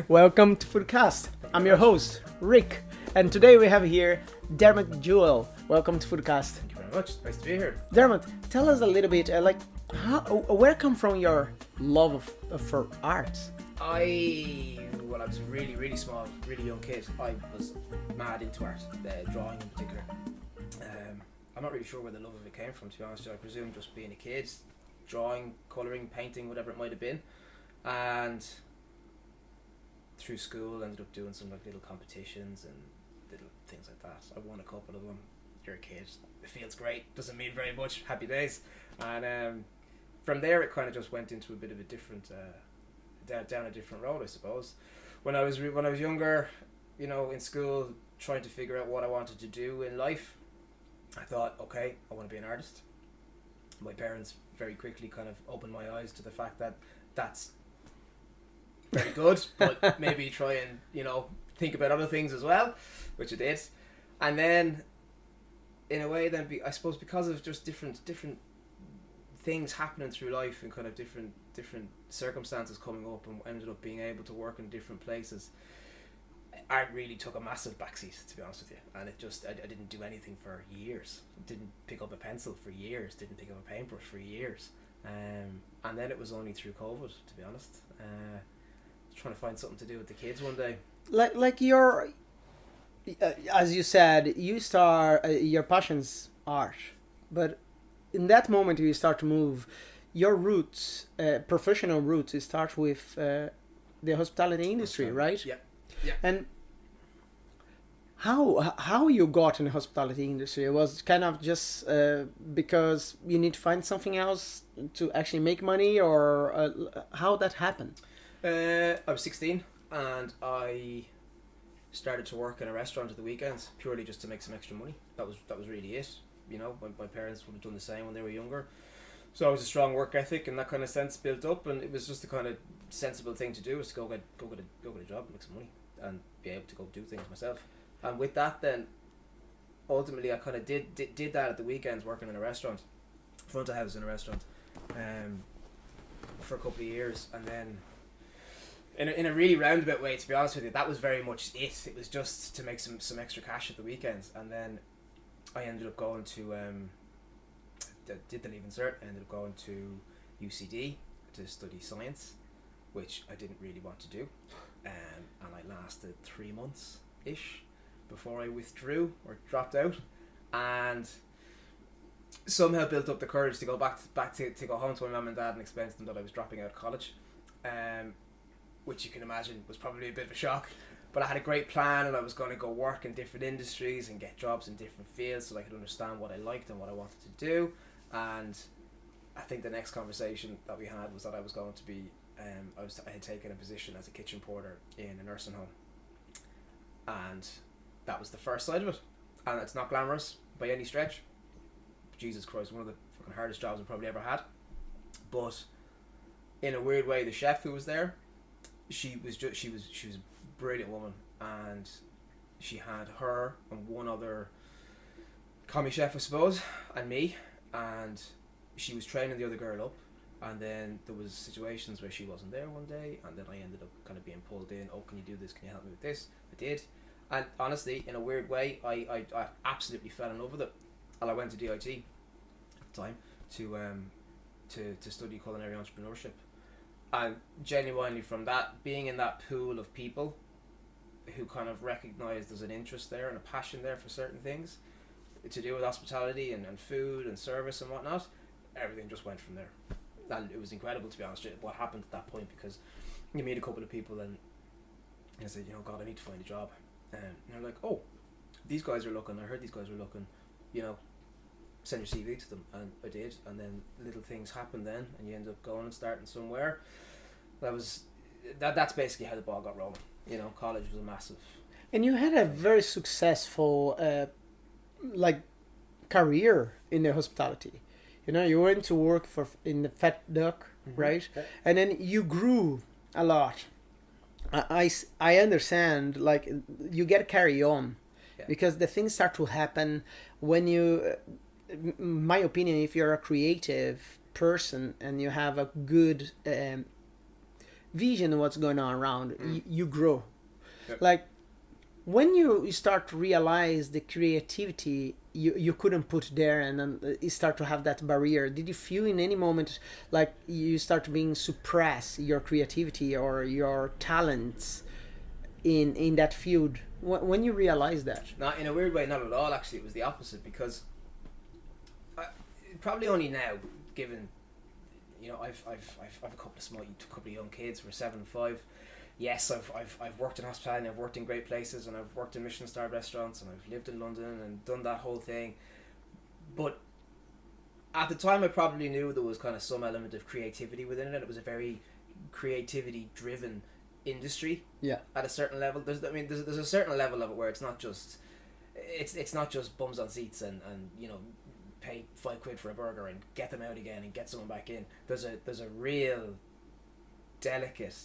Welcome to Foodcast. I'm your host, Rick, and today we have here Dermott Jewell. Welcome to Foodcast. Thank you very much. Nice to be here. Dermott, tell us a little bit, where come from your love for art? When I was a really small, really young kid, I was mad into art, drawing in particular. I'm not really sure where the love of it came from, to be honest. I presume just being a kid, drawing, colouring, painting, whatever it might have been. And through school, ended up doing some like little competitions and little things like that. I won a couple of them. You're a kid, it feels great, doesn't mean very much, happy days. And from there it kind of just went into a bit of a different, down a different road, I suppose. When I was younger, you know, in school, trying to figure out what I wanted to do in life, I thought, okay, I want to be an artist. My parents very quickly kind of opened my eyes to the fact that that's very good, but maybe try and, you know, think about other things as well, which I did. And then, in a way, I suppose because of just different things happening through life and kind of different circumstances coming up, and ended up being able to work in different places, art really took a massive backseat, to be honest with you. And it just, I didn't do anything for years. Didn't pick up a pencil for years. Didn't pick up a paintbrush for years. And then it was only through COVID, to be honest. Trying to find something to do with the kids one day. Like your, as you said, your passion's art, but in that moment you start to move. Your roots, professional roots, it starts with the hospitality industry, right? Yeah. And how you got in the hospitality industry? It was kind of just because you need to find something else to actually make money, or how that happened? I was 16 and I started to work in a restaurant at the weekends purely just to make some extra money. That was really it. You know, my parents would have done the same when they were younger. So I was a strong work ethic and that kind of sense built up, and it was just the kind of sensible thing to do, was to go get a job, make some money, and be able to go do things myself. And with that, then ultimately I kind of did that at the weekends, working in a restaurant, front of house in a restaurant, for a couple of years. And then in a really roundabout way, to be honest with you, that was very much it. It was just to make some extra cash at the weekends. And then I ended up going to did the Leaving Cert. I ended up going to UCD to study science, which I didn't really want to do, and I lasted 3 months ish before I withdrew or dropped out, and somehow built up the courage to go back to go home to my mum and dad and explain to them that I was dropping out of college, which you can imagine was probably a bit of a shock. But I had a great plan, and I was going to go work in different industries and get jobs in different fields so I could understand what I liked and what I wanted to do. And I think the next conversation that we had was that I was going to be, I had taken a position as a kitchen porter in a nursing home, and that was the first side of it. And it's not glamorous by any stretch. Jesus Christ, one of the fucking hardest jobs I've probably ever had. But in a weird way, the chef who was there, she was a brilliant woman, and she had her and one other commie chef, I suppose, and me, and she was training the other girl up. And then there was situations where she wasn't there one day, and then I ended up kind of being pulled in. Oh, can you do this? Can you help me with this? I did, and honestly, in a weird way, I absolutely fell in love with it. And I went to DIT at the time to study culinary entrepreneurship, and genuinely from that, being in that pool of people who kind of recognised there's an interest there and a passion there for certain things to do with hospitality and food and service and whatnot, everything just went from there. And it was incredible, to be honest, what happened at that point, because you meet a couple of people and I said, you know, God, I need to find a job, and they're like, oh, these guys are looking, I heard these guys were looking, you know, send your CV to them. And I did, and then little things happen then, and you end up going and starting somewhere. That's basically how the ball got rolling. You know, college was a massive. And you had a very successful career in the hospitality. You know, you went to work in the Fat Duck, right? Yeah. And then you grew a lot. I understand, like, you get carry on, because the things start to happen when you, my opinion, if you're a creative person and you have a good vision of what's going on around, you grow. Yep. Like when you start to realize the creativity you couldn't put there, and then you start to have that barrier, did you feel in any moment like you start being suppress your creativity or your talents in that field when you realize that? Not in a weird way, not at all. Actually, it was the opposite, because probably only now, given I've a couple of young kids. We're 7 and 5. Yes, I've worked in hospitality, and I've worked in great places, and I've worked in Michelin star restaurants, and I've lived in London and done that whole thing. But at the time, I probably knew there was kind of some element of creativity within it, and it was a very creativity driven industry. Yeah. At a certain level, there's a certain level of it where it's not just bums on seats and pay £5 for a burger and get them out again and get someone back in. There's a real delicate,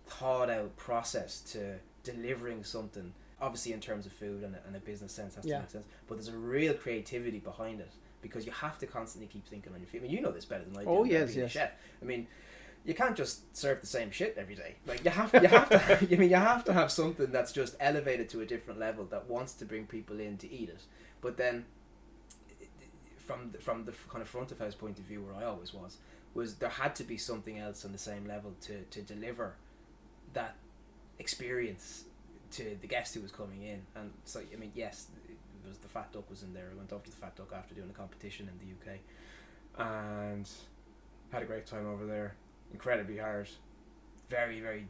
thought out process to delivering something, obviously in terms of food and a business sense has to make sense, but there's a real creativity behind it, because you have to constantly keep thinking on your feet. I mean, you know this better than I do. Oh yes, being yes. a chef. I mean, you can't just serve the same shit every day. Like you have to you have to have something that's just elevated to a different level, that wants to bring people in to eat it. But then from the kind of front of house point of view, where I always was there had to be something else on the same level to deliver that experience to the guest who was coming in. And so, I mean, yes, it was the Fat Duck was in there. I went off to the Fat Duck after doing a competition in the UK and had a great time over there. Incredibly hard, very, very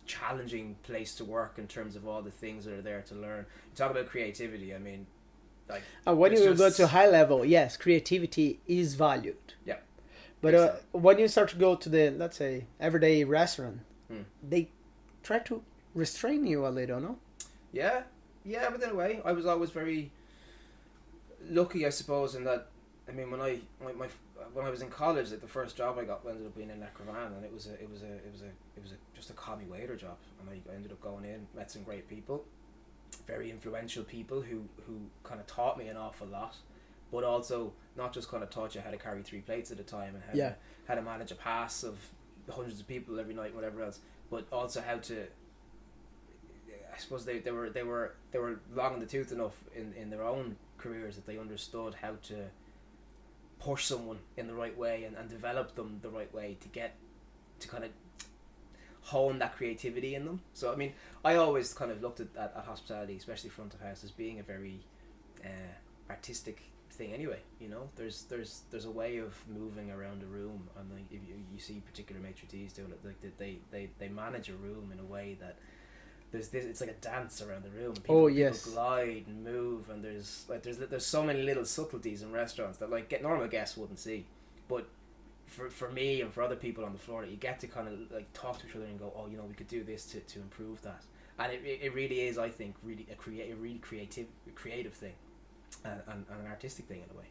challenging place to work in terms of all the things that are there to learn. You talk about creativity, I mean, like, when you go to high level, yes, creativity is valued. Yeah. But when you start to go to the, let's say, everyday restaurant, they try to restrain you a little, no? Yeah, but in a way, I was always very lucky, I suppose, in that. I mean, when I was in college, like, the first job I got ended up being in Le Crevin, and it was just a commie waiter job, and I ended up going in, met some great people, very influential people who kind of taught me an awful lot, but also not just kind of taught you how to carry 3 plates at a time and how to manage a pass of hundreds of people every night and whatever else, but also how to, I suppose they were long in the tooth enough in their own careers that they understood how to push someone in the right way and develop them the right way to get to kind of hone that creativity in them. So I mean, I always kind of looked at hospitality, especially front of house, as being a very artistic thing anyway. There's a way of moving around a room, and like, if you see particular maitre d's doing it, like they manage a room in a way that it's like a dance around the room. People glide and move, and there's so many little subtleties in restaurants that like normal guests wouldn't see, but for me and for other people on the floor, that you get to kind of like talk to each other and go, oh, we could do this to improve that. And it really is, I think, really a really creative thing, and an artistic thing in a way.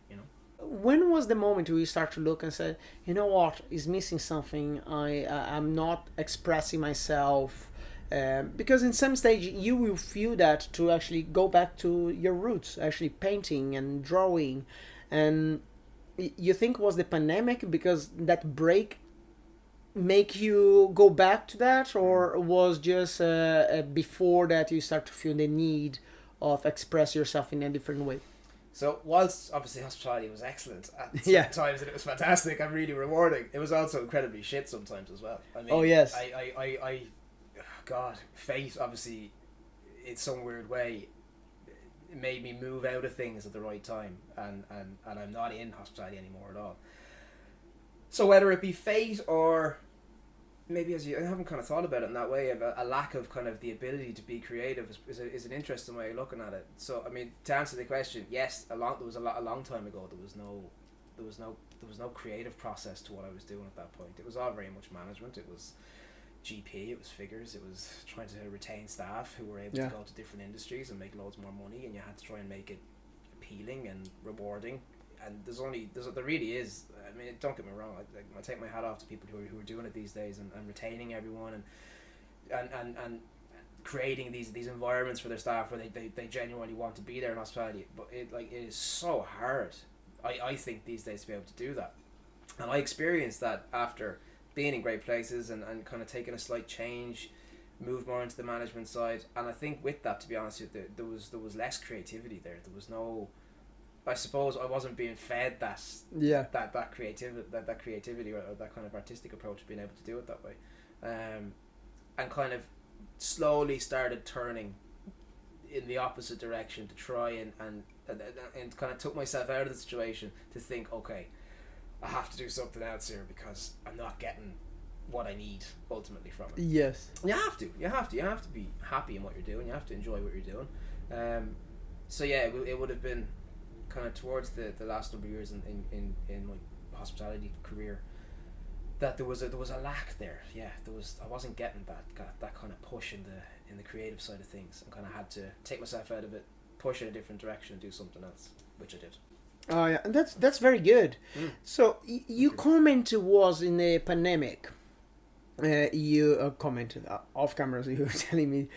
When was the moment where you start to look and say, you know what, is missing something? I'm not expressing myself. Because in some stage you will feel that to actually go back to your roots, actually painting and drawing, and you think it was the pandemic because that break make you go back to that, or was just before that you start to feel the need of express yourself in a different way? So whilst obviously hospitality was excellent at some times and it was fantastic and really rewarding, it was also incredibly shit sometimes as well. I mean, oh yes, I God, fate obviously, in some weird way, made me move out of things at the right time, and I'm not in hospitality anymore at all. So whether it be fate or maybe I haven't kind of thought about it in that way, a lack of kind of the ability to be creative is an interesting way of looking at it. So I mean, to answer the question, yes, a long time ago there was no creative process to what I was doing at that point. It was all very much management. It was GP, it was figures, it was trying to retain staff who were able to go to different industries and make loads more money, and you had to try and make it appealing and rewarding. And there really is, I mean, don't get me wrong, I take my hat off to people who are doing it these days and retaining everyone and creating these environments for their staff where they genuinely want to be there in hospitality. But it is so hard, I think, these days to be able to do that. And I experienced that after being in great places and kind of taking a slight change, moved more into the management side. And I think with that, to be honest with you, there was less creativity there. There was no, I suppose I wasn't being fed that creativity or that kind of artistic approach, being able to do it that way, and kind of slowly started turning in the opposite direction to try and kind of took myself out of the situation to think, okay, I have to do something else here because I'm not getting what I need ultimately from it. Yes. You have to be happy in what you're doing. You have to enjoy what you're doing. So yeah, it would have been kind of towards the last number of years in my hospitality career that there was a lack there. Yeah, I wasn't getting that kind of push in the creative side of things, and kind of had to take myself out of it, push in a different direction, and do something else, which I did. Oh yeah, and that's very good. So you comment was in the pandemic. You commented off camera, so you were telling me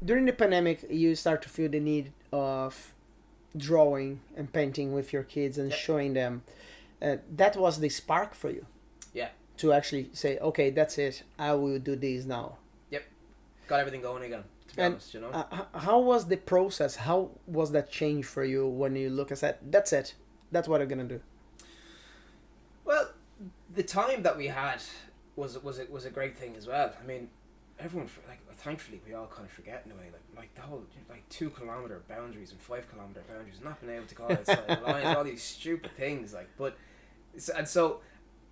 during the pandemic you start to feel the need of drawing and painting with your kids and showing them. That was the spark for you. Yeah. To actually say, okay, that's it. I will do this now. Yep. Got everything going again. To be honest, you know. How was the process? How was that change for you when you look and said, that's it. That's what I'm gonna do. Well, the time that we had was a great thing as well. I mean, everyone, like, thankfully we all kind of forget in a way, like the whole 2 kilometer boundaries and 5 kilometer boundaries, not being able to go outside the lines, all these stupid things, like, but so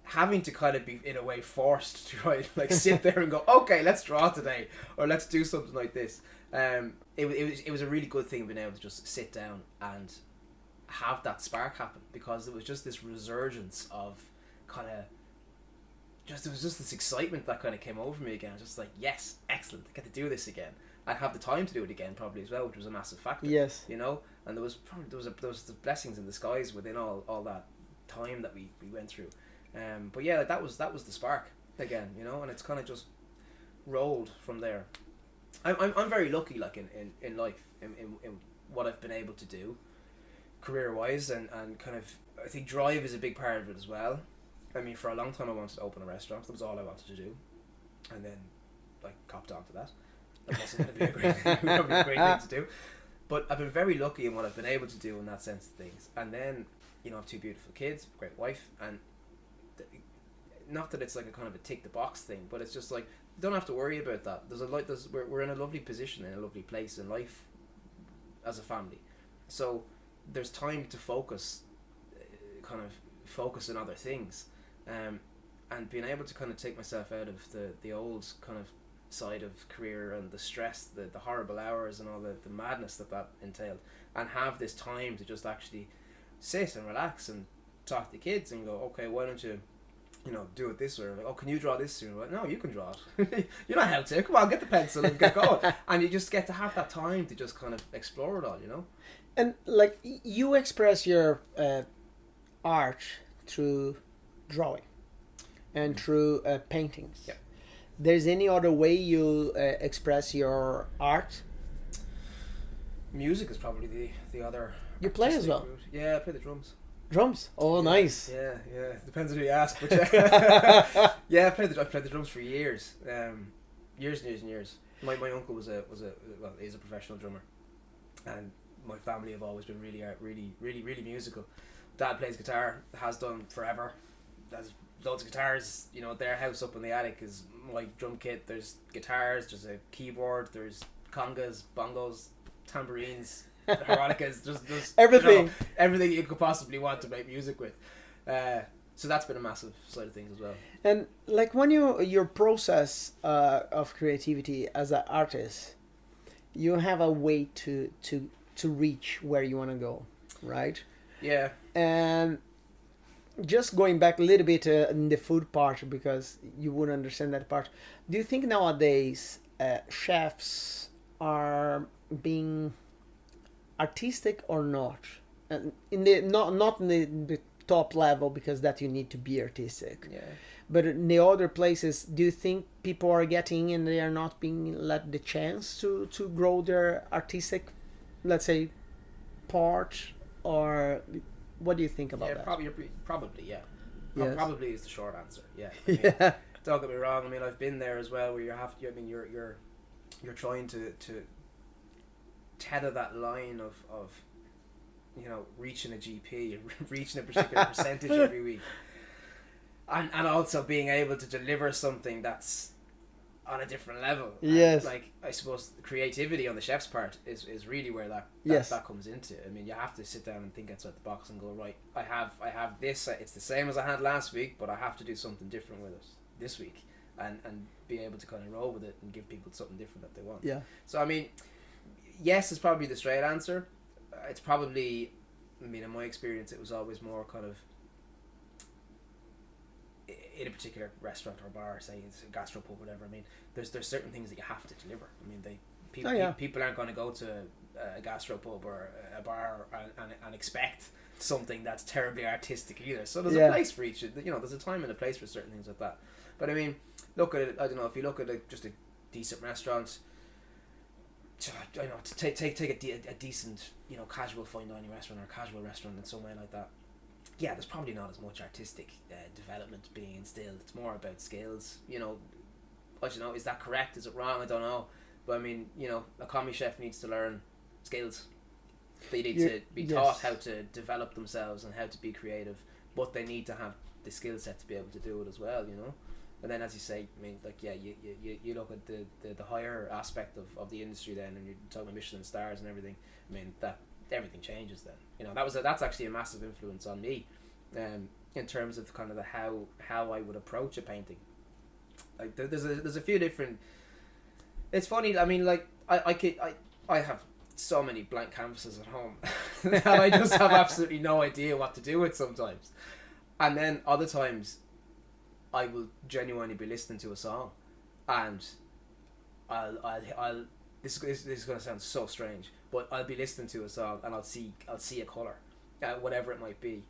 having to kind of be in a way forced to try like sit there and go, okay, let's draw today, or let's do something like this. It was a really good thing being able to just sit down and have that spark happen, because it was just this resurgence of kind of there was just this excitement that kind of came over me again. I was just like, yes, excellent, I get to do this again. I have the time to do it again probably as well, which was a massive factor. Yes. You know, and there was the blessings in disguise within all that time that we went through. But yeah, that was the spark again, you know, and it's kind of just rolled from there. I'm very lucky, like in life, in what I've been able to do career wise, and kind of, I think drive is a big part of it as well. I mean, for a long time I wanted to open a restaurant. That was all I wanted to do, and then like copped onto that. That wasn't going to be a great thing to do, but I've been very lucky in what I've been able to do in that sense of things. And then, you know, I have 2 beautiful kids, a great wife, and not that it's like a kind of a tick the box thing, but it's just like, you don't have to worry about that. We're in a lovely position, in a lovely place in life as a family, so there's time to focus on other things, and being able to kind of take myself out of the old kind of side of career and the stress, the horrible hours and all the madness that entailed, and have this time to just actually sit and relax and talk to the kids and go, okay, why don't you, you know, do it this way? Or like, oh, can you draw this soon? Like, no, you can draw it. You know how to. Come on, get the pencil and get going. And you just get to have that time to just kind of explore it all, you know. And like, you express your art through drawing and through paintings. Yeah. There's any other way you express your art? Music is probably the other. You play as well? route. Yeah, I play the drums. Drums? Oh, yeah, nice. Yeah. Depends on who you ask, but yeah. Yeah, I've played the drums for years. Years and years and years. My uncle is a professional drummer, and my family have always been really musical. Dad plays guitar, has done forever. There's loads of guitars, you know. Their house up in the attic is my drum kit. There's guitars, there's a keyboard, there's congas, bongos, tambourines, harmonicas, just everything, you know, everything you could possibly want to make music with. So that's been a massive side of things as well. And like, when your process of creativity as an artist, you have a way to reach where you want to go, right? Yeah. And just going back a little bit in the food part, because you wouldn't understand that part. Do you think nowadays chefs are being artistic or not? And in the not in the top level, because that you need to be artistic. Yeah. But in the other places, do you think people are getting and they are not being let the chance to grow their artistic, let's say, part? Or what do you think about that? Probably, yeah. Yes. Probably is the short answer. Yeah. I mean, Yeah. don't get me wrong. I mean, I've been there as well, where you're trying to tether that line of reaching a GP, reaching a particular percentage every week, and also being able to deliver something that's on a different level. Yes. And, like, I suppose creativity on the chef's part is really where that comes into. I mean, you have to sit down and think outside the box and go, right, I have this, it's the same as I had last week, but I have to do something different with it this week, and be able to kind of roll with it and give people something different that they want. Yeah. So I mean, yes is probably the straight answer. It's probably, I mean, in my experience, it was always more kind of in a particular restaurant or bar, say it's a gastropub, whatever. I mean, there's certain things that you have to deliver. I mean, people aren't going to go to a gastropub or a bar and expect something that's terribly artistic either. So there's a place for each. There's a time and a place for certain things like that. But I mean, look at it. I don't know, if you look at just a decent restaurant. I know, to take a decent, casual fine dining restaurant or casual restaurant in some way like that. Yeah, there's probably not as much artistic development being instilled. It's more about skills. I don't know, is that correct? Is it wrong? I don't know. But I mean, a commis chef needs to learn skills. They need to be taught how to develop themselves and how to be creative, but they need to have the skill set to be able to do it as well. And then, as you say, I mean, like, yeah, you look at the higher aspect of the industry then, and you're talking about Michelin stars and everything. I mean, that everything changes then. That's actually a massive influence on me, in terms of kind of how I would approach a painting. Like, there's a few different. It's funny. I mean, like, I have so many blank canvases at home that I just have absolutely no idea what to do with sometimes, and then other times I will genuinely be listening to a song, and I'll this is going to sound so strange, but I'll be listening to a song and I'll see a colour, whatever it might be,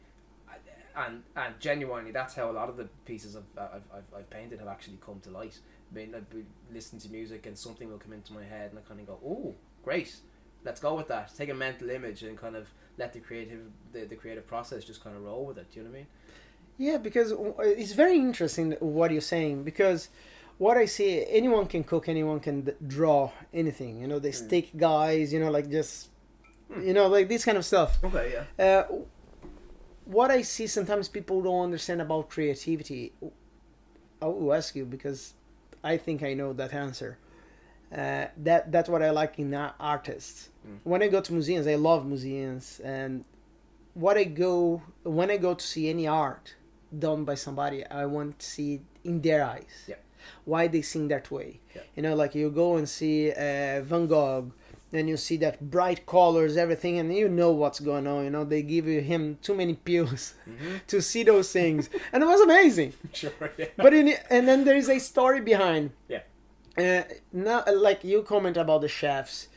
and genuinely that's how a lot of the pieces I've painted have actually come to light. I mean, I'd be listening to music and something will come into my head and I kind of go, oh, great, let's go with that. Take a mental image and kind of let the creative process just kind of roll with it. Do you know what I mean? Yeah, because it's very interesting what you're saying, because what I see, anyone can cook, anyone can draw anything. The steak guys, like just, like this kind of stuff. Okay, yeah. What I see sometimes people don't understand about creativity. I will ask you because I think I know that answer. That's what I like in artists. When I go to museums, I love museums, and when I go to see any art done by somebody, I want to see it in their eyes. Yeah. Why they sing that way. Yeah. Like you go and see Van Gogh, and you see that bright colors, everything, and you know what's going on. They give him too many pills to see those things, and it was amazing. Sure. Yeah. But and then there is a story behind. Yeah. Now, like you comment about the chefs,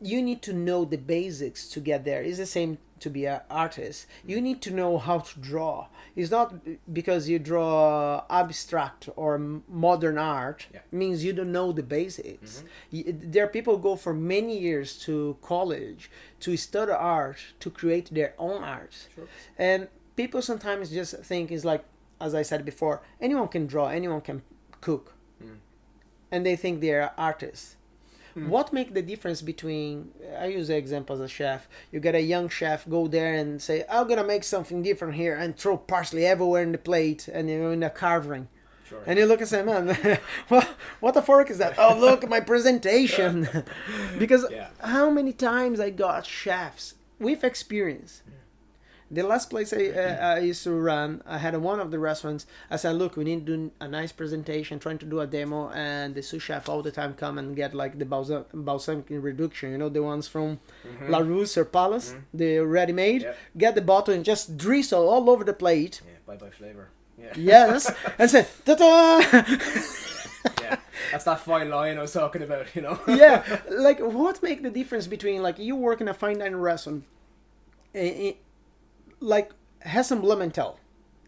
you need to know the basics to get there. It's the same to be an artist. You need to know how to draw. It's not because you draw abstract or modern art means you don't know the basics. There are people who go for many years to college to study art, to create their own art. Sure. And people sometimes just think it's like, as I said before, anyone can draw, anyone can cook. And they think they're artists. What make the difference between, I use the example as a chef, you get a young chef, go there and say, I'm going to make something different here, and throw parsley everywhere in the plate and in the carving. Sure. And you look and say, man, what the fork is that? Oh, look at my presentation. Because how many times I got chefs with experience. The last place I used to run, I had one of the restaurants. I said, look, we need to do a nice presentation, trying to do a demo, and the sous chef all the time come and get like the balsamic reduction, the ones from La Rousse or Palace, the ready-made. Yep. Get the bottle and just drizzle all over the plate. Yeah, bye-bye flavor. Yeah. Yes, and say, ta-da! Yeah, that's that fine line I was talking about, Yeah, like what make the difference between like you work in a fine dining restaurant, like Hesson Blumenthal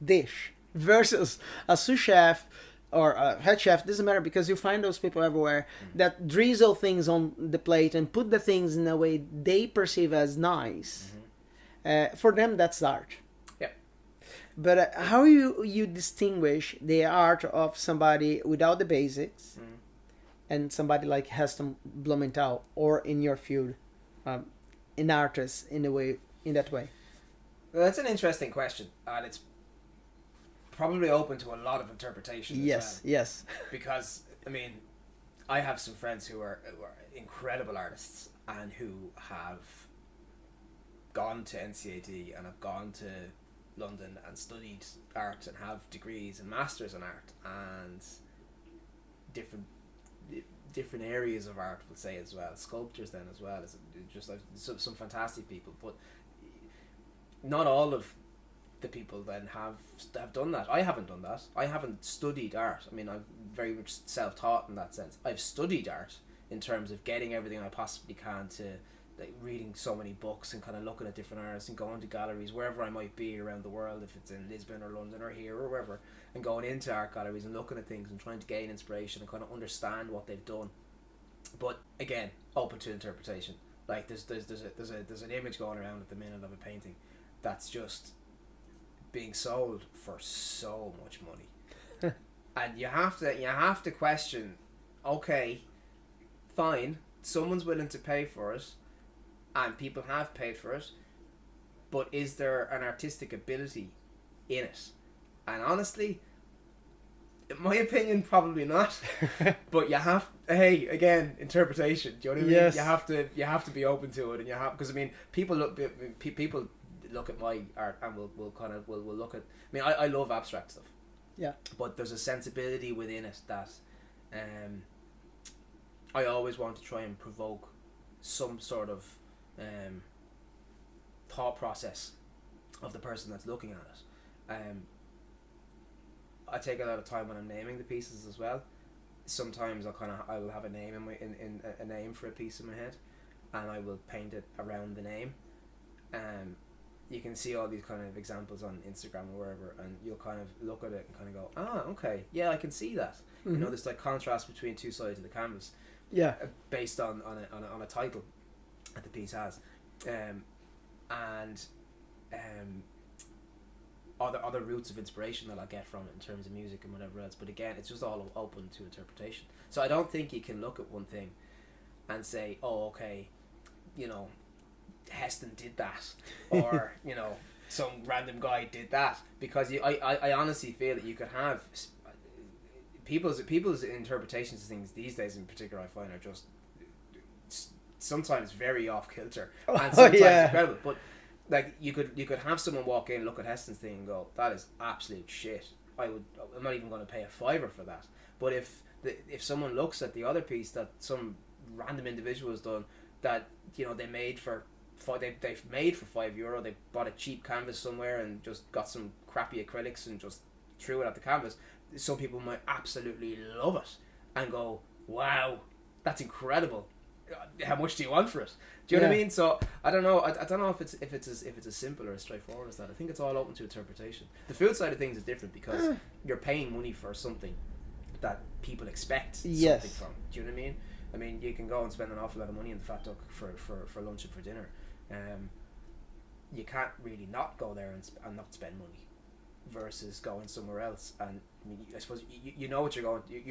dish versus a sous chef or a head chef, doesn't matter, because you find those people everywhere that drizzle things on the plate and put the things in a way they perceive as nice. For them, that's art. Yeah. But how you distinguish the art of somebody without the basics and somebody like Heston Blumenthal, or in your field, an artist in that way? Well, that's an interesting question, and it's probably open to a lot of interpretation. Yes, yes. Because I mean, I have some friends who are incredible artists and who have gone to NCAD and have gone to London and studied art and have degrees and masters in art and different areas of art, we'll say, as well, sculptors then as well, as just like some fantastic people, but not all of the people then have done that. I haven't done that. I haven't studied art. I mean, I'm very much self-taught in that sense. I've studied art in terms of getting everything I possibly can to, like, reading so many books and kind of looking at different artists and going to galleries wherever I might be around the world, if it's in Lisbon or London or here or wherever, and going into art galleries and looking at things and trying to gain inspiration and kind of understand what they've done. But again, open to interpretation. Like there's an image going around at the minute of a painting that's just being sold for so much money, and you have to question. Okay, fine, someone's willing to pay for it, and people have paid for it, but is there an artistic ability in it? And honestly, in my opinion, probably not. But you have, hey, again, interpretation. Do you know what I mean? Yes. You have to be open to it, and because I mean, people look at my art and will look at. I mean, I love abstract stuff. Yeah. But there's a sensibility within it that, I always want to try and provoke some sort of thought process of the person that's looking at it. I take a lot of time when I'm naming the pieces as well. Sometimes I will have a name in a name for a piece in my head, and I will paint it around the name. You can see all these kind of examples on Instagram or wherever, and you'll kind of look at it and kind of go, okay, yeah, I can see that. Mm-hmm. You know, there's like contrast between two sides of the canvas. Yeah. Based on a title that the piece has, and other routes of inspiration that I'll get from it in terms of music and whatever else. But again, it's just all open to interpretation. So I don't think you can look at one thing and say, oh, okay, you know, Heston did that, or you know, some random guy did that, because I honestly feel that you could have people's interpretations of things these days in particular, I find, are just sometimes very off kilter and sometimes incredible. But like you could have someone walk in, look at Heston's thing and go, that is absolute shit. I'm not even going to pay a $5 for that. But if someone looks at the other piece that some random individual has done, that, you know, they made for they've made for €5, they bought a cheap canvas somewhere and just got some crappy acrylics and just threw it at the canvas, some people might absolutely love it and go, wow, that's incredible. How much do you want for it? Do you know what I mean? So I don't know. I don't know if it's as simple or as straightforward as that. I think it's all open to interpretation. The food side of things is different because you're paying money for something that people expect something from. Do you know what I mean? I mean, you can go and spend an awful lot of money in the Fat Duck for lunch and for dinner. You can't really not go there and not spend money, versus going somewhere else. And I mean, I suppose you know what you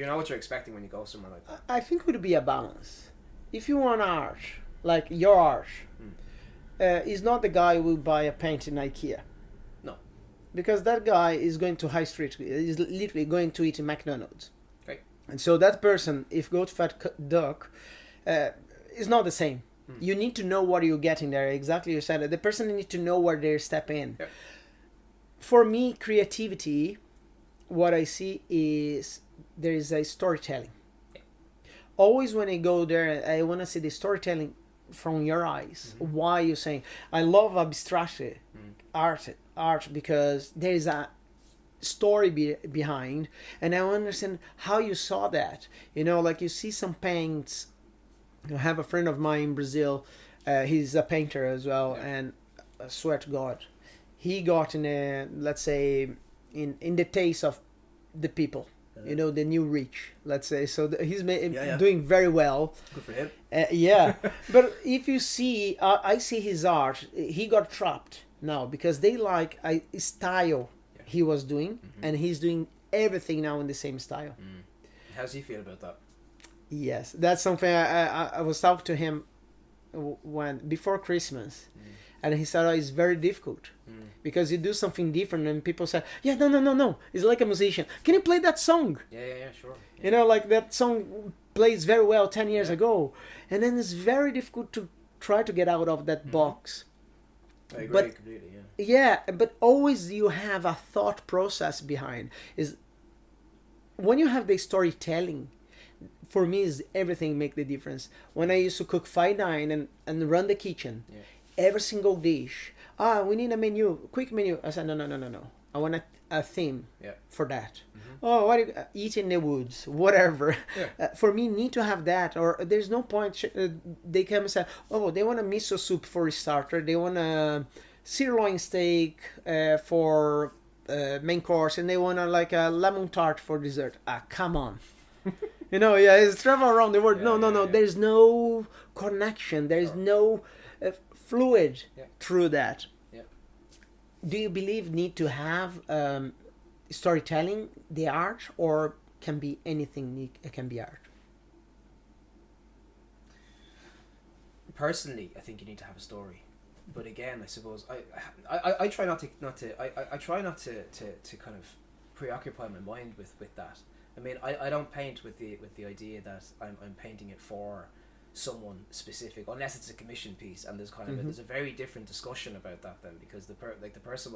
know what you're expecting when you go somewhere like that. I think it would be a balance. If you want art, like your art, is not the guy who will buy a paint in IKEA. No. Because that guy is going to High Street, is literally going to eat in McDonald's. Okay. And so that person, if go to Fat Duck, is not the same. You need to know what you're getting there. Exactly, you said it. The person needs to know where they step in. Yep. For me, creativity, what I see is there is a storytelling. Always when I go there, I want to see the storytelling from your eyes. Mm-hmm. Why you're saying, I love abstract art because there is a story behind, and I understand how you saw that. You know, like you see some paints. I have a friend of mine in Brazil. He's a painter as well, and I swear to God, he got in a, let's say, in the taste of the people. You know, the new rich, let's say. So he's doing very well. Good for him. But if you see, I see his art. He got trapped now because they like a style he was doing, and he's doing everything now in the same style. How does he feel about that? Yes, that's something I was talking to him before Christmas, and he said, oh, it's very difficult because you do something different and people say, yeah, no, it's like a musician, can you play that song? Yeah, sure. Yeah. You know, like that song plays very well 10 years ago, and then it's very difficult to try to get out of that box. I agree But completely, yeah, but always you have a thought process behind. Is when you have the storytelling, for me, is everything make the difference. When I used to cook fine dine and run the kitchen, every single dish, we need a menu, quick menu. I said, no. I want a theme for that. Oh, what eat in the woods, whatever. For me, need to have that, or there's no point. They come and say, oh, they want a miso soup for a starter. They want a sirloin steak for main course, and they want like a lemon tart for dessert. Come on. You know, it's travel around the world. No. There's no connection. There's no fluid through that. Do you believe need to have storytelling, the art, or can be anything? It can be art. Personally, I think you need to have a story, but again, I suppose I try not to I try not to kind of preoccupy my mind with that. I mean, I don't paint with the idea that I'm painting it for someone specific, unless it's a commission piece, and there's kind of there's a very different discussion about that then, because the person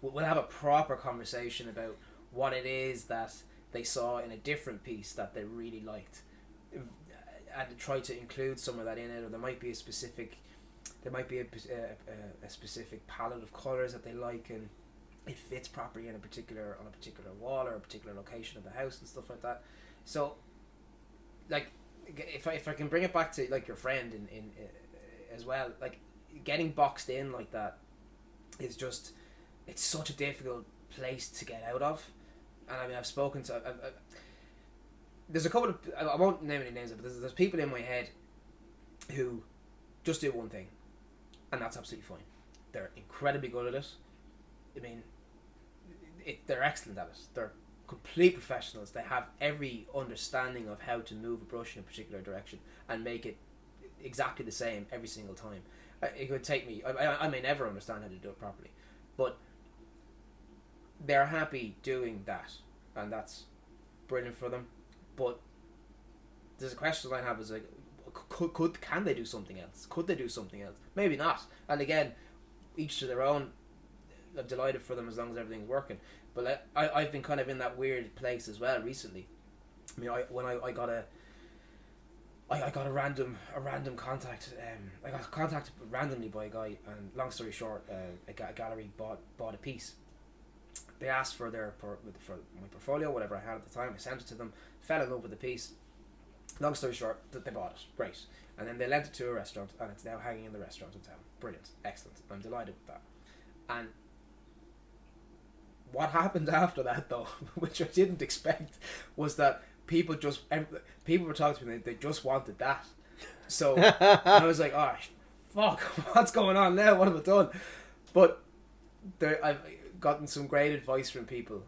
will have a proper conversation about what it is that they saw in a different piece that they really liked, and try to include some of that in it, or there might be a specific palette of colors that they like, and it fits properly on a particular wall or a particular location of the house and stuff like that. So, like, if I can bring it back to like your friend in as well, like getting boxed in like that is just, it's such a difficult place to get out of. And I mean, I've spoken to there's a couple of, I won't name any names, but there's people in my head who just do one thing, and that's absolutely fine. They're incredibly good at it. I mean, they're excellent at it. They're complete professionals. They have every understanding of how to move a brush in a particular direction and make it exactly the same every single time. It would take me, I may never understand how to do it properly, but they're happy doing that, and that's brilliant for them. But there's a question I have, is like, can they do something else? Could they do something else? Maybe not. And again, each to their own. I'm delighted for them as long as everything's working. But I've been kind of in that weird place as well recently. I mean, I got a random contact. I got contacted randomly by a guy, and long story short, a gallery bought a piece. They asked for for my portfolio, whatever I had at the time. I sent it to them. Fell in love with the piece. Long story short, they bought it. Great. And then they lent it to a restaurant, and it's now hanging in the restaurant in town. Brilliant. Excellent. I'm delighted with that. And what happened after that, though, which I didn't expect, was that people were talking to me, they just wanted that. So I was like, oh, fuck, what's going on now? What have I done? But I've gotten some great advice from people.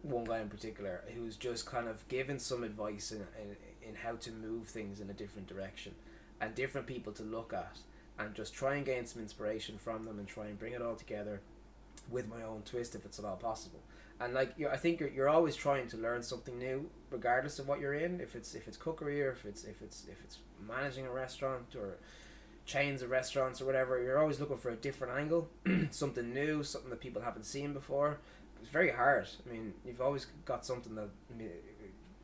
One guy in particular who's just kind of given some advice in how to move things in a different direction, and different people to look at, and just try and gain some inspiration from them and try and bring it all together with my own twist, if it's at all possible. And like, I think you're always trying to learn something new, regardless of what you're in. If it's cookery, or if it's managing a restaurant or chains of restaurants or whatever, you're always looking for a different angle, something new, something that people haven't seen before. It's very hard. I mean, you've always got something that, I mean,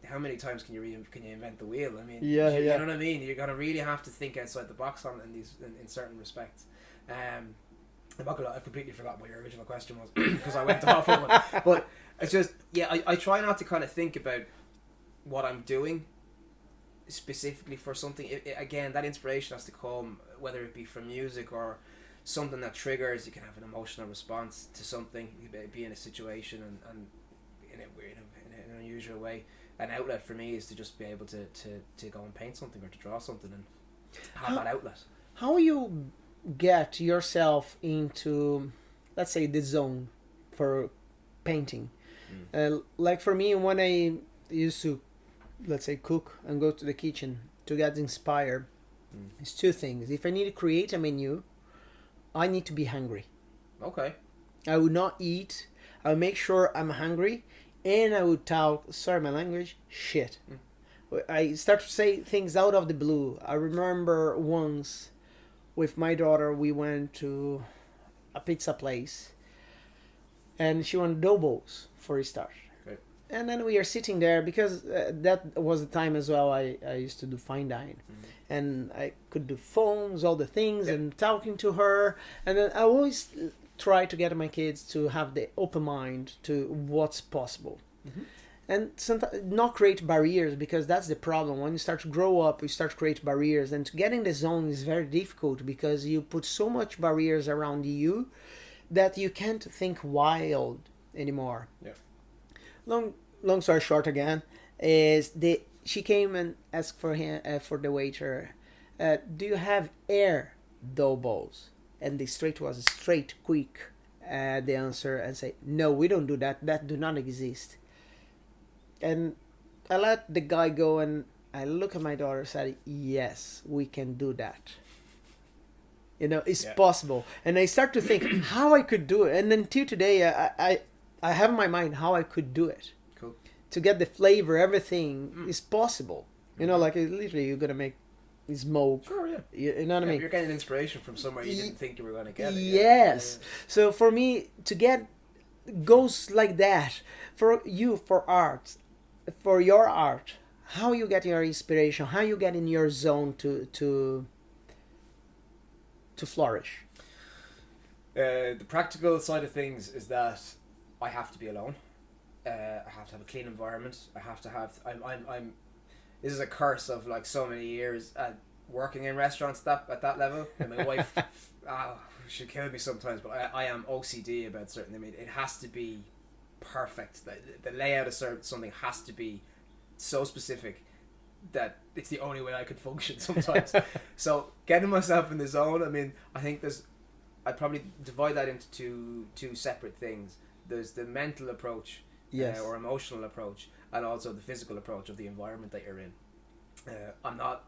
how many times can you invent the wheel? I mean, you know what I mean? You're gonna really have to think outside the box in certain respects. I've completely forgotten what your original question was because I went off on one. But it's just, I try not to kind of think about what I'm doing specifically for something. Again, that inspiration has to come, whether it be from music or something that triggers. You can have an emotional response to something, be in a situation and in an unusual way. An outlet for me is to just be able to go and paint something or to draw something and have that outlet. How you get yourself into, let's say, the zone? for painting. Like for me, when I used to, let's say, cook and go to the kitchen to get inspired, it's two things. If I need to create a menu, I need to be hungry. Okay. I would not eat. I would make sure I'm hungry, and I would talk, sorry my language, shit. I start to say things out of the blue. I remember once with my daughter, we went to a pizza place, and she wanted doughballs for a start. Okay. And then we are sitting there because that was the time as well I used to do fine dine. And I could do phones, all the things, and talking to her. And then I always try to get my kids to have the open mind to what's possible. And sometimes not create barriers, because that's the problem. When you start to grow up, you start to create barriers. And to get in the zone is very difficult because you put so much barriers around you that you can't think wild anymore. Yeah. Long story short again, is she came and asked for the waiter, do you have air dough balls? And the straight, quick, the answer, and say, no, we don't do that. That do not exist. And I let the guy go, and I look at my daughter and said, yes, we can do that. It's possible. And I start to think how I could do it. And until today, I have in my mind how I could do it. Cool. To get the flavor, everything is possible. Like literally you're going to make smoke. Sure, yeah. You know what I mean? You're getting inspiration from somewhere you didn't think you were going to get it. Yes. Yeah. So for me, to get goes like that, for you, for art, for your art, how you get your inspiration, how you get in your zone to flourish. The practical side of things is that I have to be alone. I have to have a clean environment. I have to have. I'm. This is a curse of like so many years at working in restaurants at that level. And my wife, she'll kill me sometimes, but I am OCD about certain. I mean, it has to be perfect. The layout of something has to be so specific that it's the only way I could function sometimes. So getting myself in the zone. I mean, I think I'd probably divide that into two separate things. There's the mental approach, or emotional approach, and also the physical approach of the environment that you're in. I'm not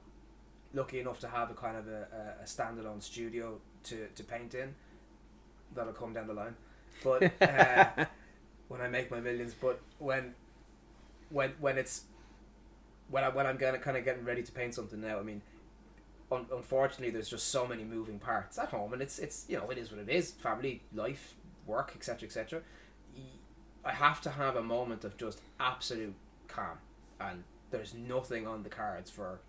lucky enough to have a kind of a standalone studio to paint in. That'll come down the line, but when I make my millions. But when I'm getting ready to paint something now, I mean, unfortunately, there's just so many moving parts at home, and it's it is what it is. Family, life, work, etc., etc. I have to have a moment of just absolute calm, and there's nothing on the cards for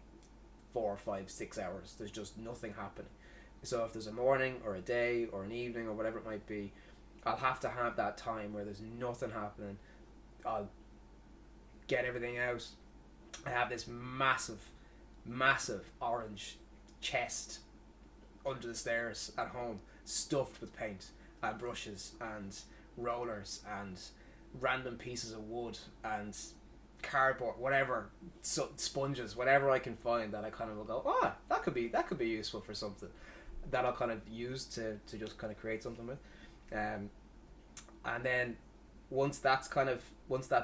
4, 5, 6 hours. There's just nothing happening. So if there's a morning or a day or an evening or whatever it might be, I'll have to have that time where there's nothing happening. I'll get everything out. I have this massive orange chest under the stairs at home, stuffed with paint and brushes and rollers and random pieces of wood and cardboard, whatever, sponges, whatever I can find that I kind of will go, that could be useful for something, that I'll kind of use to just kind of create something with. And then once that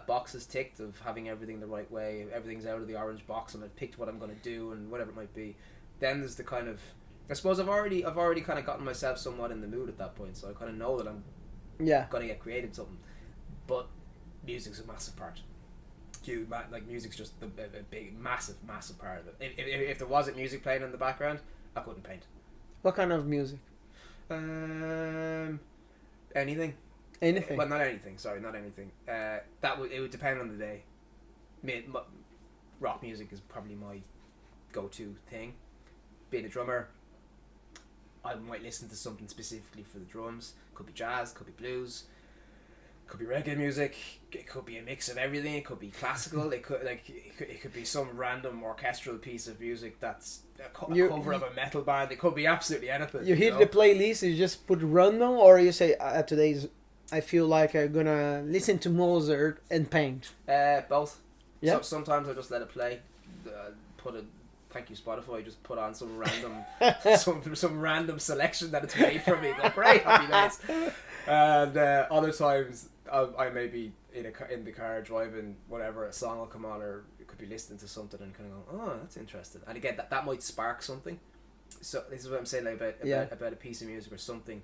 box is ticked of having everything the right way, everything's out of the orange box, and I've picked what I'm going to do and whatever it might be, then there's the kind of, I suppose I've already kind of gotten myself somewhat in the mood at that point, so I kind of know that I'm going to get creative something. But music's a massive part. Like music's just a big, massive part of it. If there wasn't music playing in the background, I couldn't paint. What kind of music? Anything. Anything. Well, not anything. Sorry, not anything. It would depend on the day. Rock music is probably my go-to thing. Being a drummer, I might listen to something specifically for the drums. Could be jazz, could be blues, could be reggae music. It could be a mix of everything. It could be classical. It could be some random orchestral piece of music that's a cover of a metal band. It could be absolutely anything. You hit the playlist. You just put random, or you say today's. I feel like I'm gonna listen to Mozart and paint. Both. Yeah. So sometimes I just let it play. Put thank you Spotify, just put on some random some random selection that it's made for me. Go, great, happy days. And other times I may be in the car driving, whatever, a song will come on, or it could be listening to something and kind of go, oh, that's interesting. And again, that might spark something. So this is what I'm saying, like, about a piece of music or something,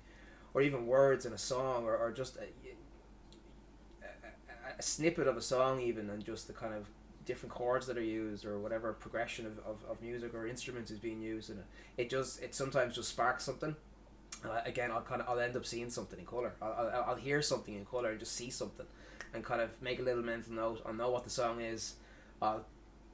or even words in a song, or just a snippet of a song even, and just the kind of different chords that are used, or whatever progression of music or instruments is being used, and it sometimes just sparks something. Again, I'll end up seeing something in colour. I'll hear something in colour and just see something, and kind of make a little mental note. I'll know what the song is. I'll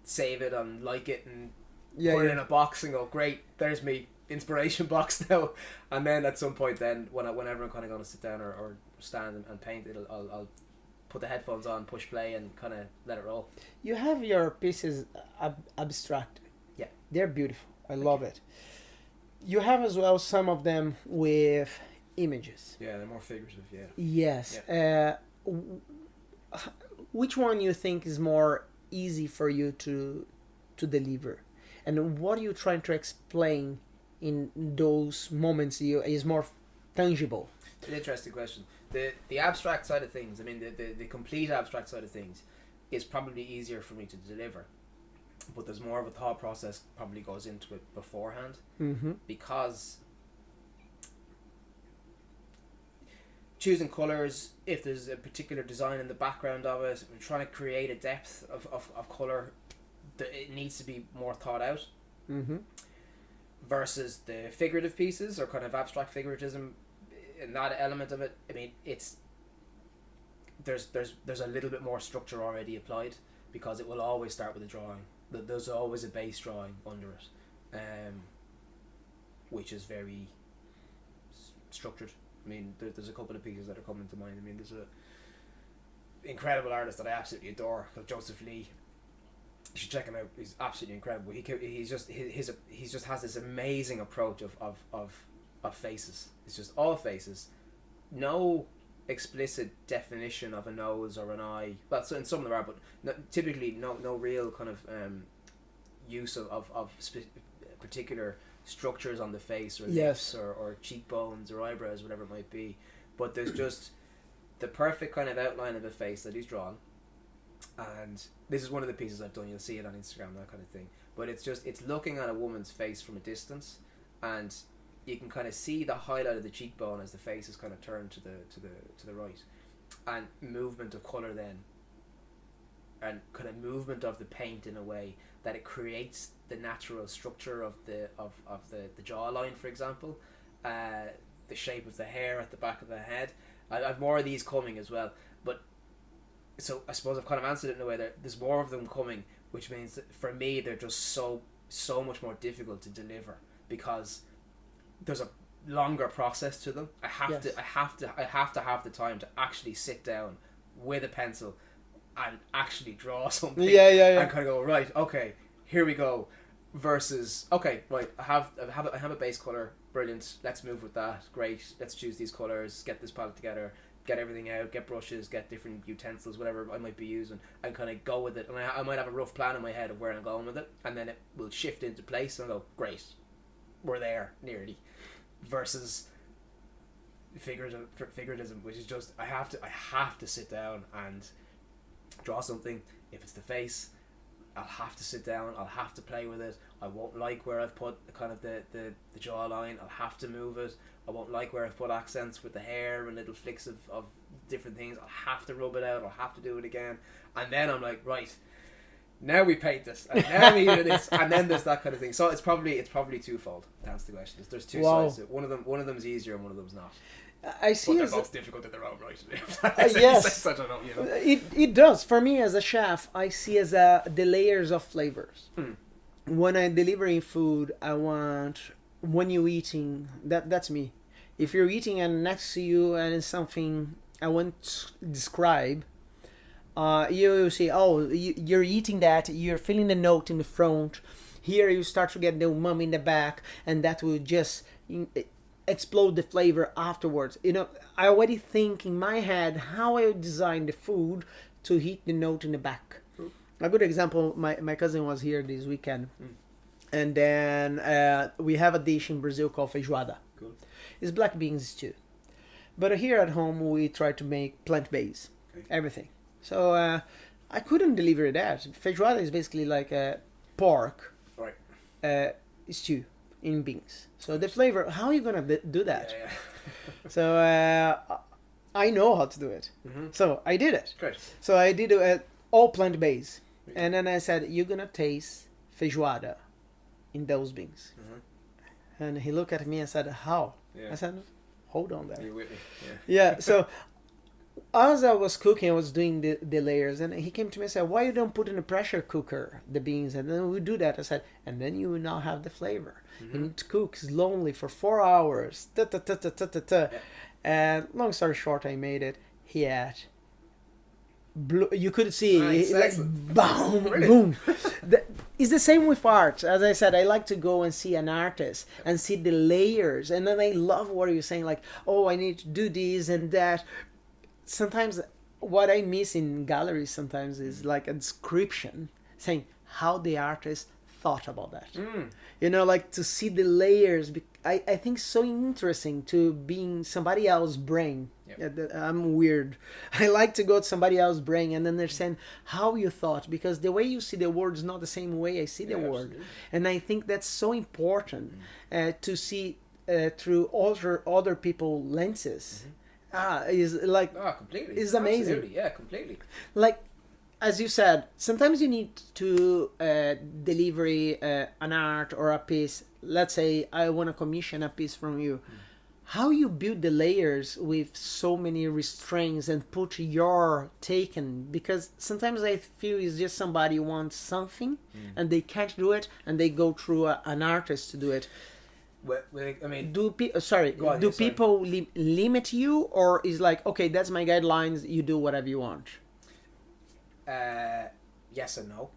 save it and like it and put it in a box and go, great, there's me inspiration box now. And then at some point, then whenever I'm kind of going to sit down or stand and paint it, I'll put the headphones on, push play, and kind of let it roll. You have your pieces abstract. Yeah, they're beautiful. I love it. You have as well some of them with images. Yeah, they're more figurative. Yeah. Yes. Yeah. Which one you think is more easy for you to deliver, and what are you trying to explain in those moments? Is more tangible? It's an interesting question. The abstract side of things, I mean, the complete abstract side of things, is probably easier for me to deliver. But there's more of a thought process probably goes into it beforehand, because choosing colours, if there's a particular design in the background of it, we're trying to create a depth of colour, it needs to be more thought out. Versus the figurative pieces, or kind of abstract figuratism, in that element of it, I mean, there's a little bit more structure already applied, because it will always start with a drawing. There's always a base drawing under it, which is very structured. I mean, there's a couple of pieces that are coming to mind. I mean, there's a incredible artist that I absolutely adore called Joseph Lee. You should check him out. He's absolutely incredible. He just has this amazing approach of faces. It's just all faces, no explicit definition of a nose or an eye. Well, so in some of them are, but typically no real kind of use of particular structures on the face, or lips, or cheekbones or eyebrows, whatever it might be. But there's just the perfect kind of outline of a face that he's drawn. And this is one of the pieces I've done. You'll see it on Instagram, that kind of thing. But it's looking at a woman's face from a distance, and you can kind of see the highlight of the cheekbone as the face is kind of turned to the right, and movement of colour then, and kind of movement of the paint in a way that it creates the natural structure of the jawline, for example, the shape of the hair at the back of the head. I've more of these coming as well, but so I suppose I've kind of answered it in a way that there's more of them coming, which means that for me they're just so much more difficult to deliver, because there's a longer process to them. I have to have the time to actually sit down with a pencil and actually draw something. And kind of go, right, okay, here we go. Versus, okay, right, I have a base color, brilliant, let's move with that, great, let's choose these colors, get this palette together, get everything out, get brushes, get different utensils, whatever I might be using, and kind of go with it. And I might have a rough plan in my head of where I'm going with it, and then it will shift into place and I'll go, great, we're there nearly. Versus figuratism, which is just I have to sit down and draw something. If it's the face, I'll have to sit down, I'll have to play with it. I won't like where I've put kind of the jawline, I'll have to move it. I won't like where I've put accents with the hair and little flicks of different things. I'll have to rub it out, I'll have to do it again. And then I'm like, right, now we paint this, and now we do this, and then there's that kind of thing. So it's probably twofold. To answer the question, there's two sides to it. One of them's easier and one of them's not. I see. But they're both difficult in their own right. Yes, I don't know, you know. It does. For me as a chef, I see as the layers of flavors. When I'm delivering food, I want, when you're eating, that's me. If you're eating and next to you and it's something I want to describe, you see, oh, you're eating that, you're feeling the note in the front. Here you start to get the umami in the back, and that will just explode the flavor afterwards. You know, I already think in my head how I would design the food to hit the note in the back. A good example, my cousin was here this weekend, And then we have a dish in Brazil called feijoada. Cool. It's black beans stew. But here at home, we try to make plant-based. Okay. Everything. So I couldn't deliver that. Feijoada is basically like a pork Right. stew in beans. So the flavor, how are you going to do that? Yeah. So I know how to do it. Mm-hmm. So I did it. Great. So I did it all plant-based. And then I said, you're going to taste feijoada in those beans. Mm-hmm. And he looked at me and said, how? Yeah. I said, hold on there. You with me? Yeah. Yeah, so as I was cooking, I was doing the layers, and he came to me and said, why you don't put in a pressure cooker the beans? And then we do that. I said, and then you will now have the flavor. Mm-hmm. You need to cook slowly for 4 hours. Yeah. And long story short, I made it. He had you could see Nice, like excellent. boom, Brilliant. boom. It's the same with art. As I said, I like to go and see an artist and see the layers, and then I love what you're saying, like, oh, I need to do this and that. Sometimes what I miss in galleries sometimes is like a description saying how the artist thought about that. Mm. You know, like to see the layers. I think so interesting to being somebody else's brain. Yep. I'm weird. I like to go to somebody else's brain and understand how you thought, because the way you see the world is not the same way I see the Yeah, world. absolutely. And I think that's so important to see through other people lenses. Is like Oh, completely. It's amazing. Absolutely. Yeah, completely. like as you said, sometimes you need to deliver an art or a piece. Let's say I want to commission a piece from you. How you build the layers with so many restraints and put your take in, because sometimes I feel it's just somebody wants something and they can't do it, and they go through an artist to do it. Well, I mean, Do Go on, sorry. people limit you, or is like, okay, that's my guidelines, you do whatever you want? yes and no.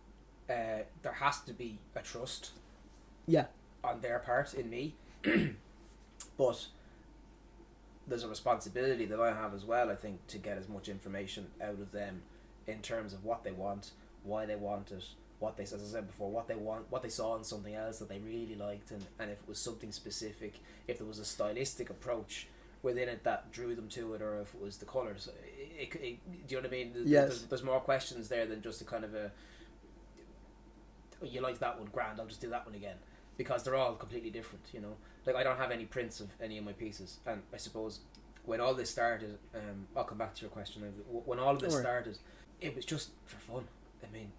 There has to be a trust Yeah. on their part in me, but there's a responsibility that I have as well, I think, to get as much information out of them in terms of what they want, why they want it, what they, as I said before, what they want, what they saw in something else that they really liked, and if it was something specific, if there was a stylistic approach within it that drew them to it, or if it was the colours. Do you know what I mean? Yes. There's more questions there than just a kind of a, oh, you like that one, grand, I'll just do that one again. Because they're all completely different, you know. Like, I don't have any prints of any of my pieces, and I suppose when all this started, I'll come back to your question. When all of this started, it was just for fun. I mean,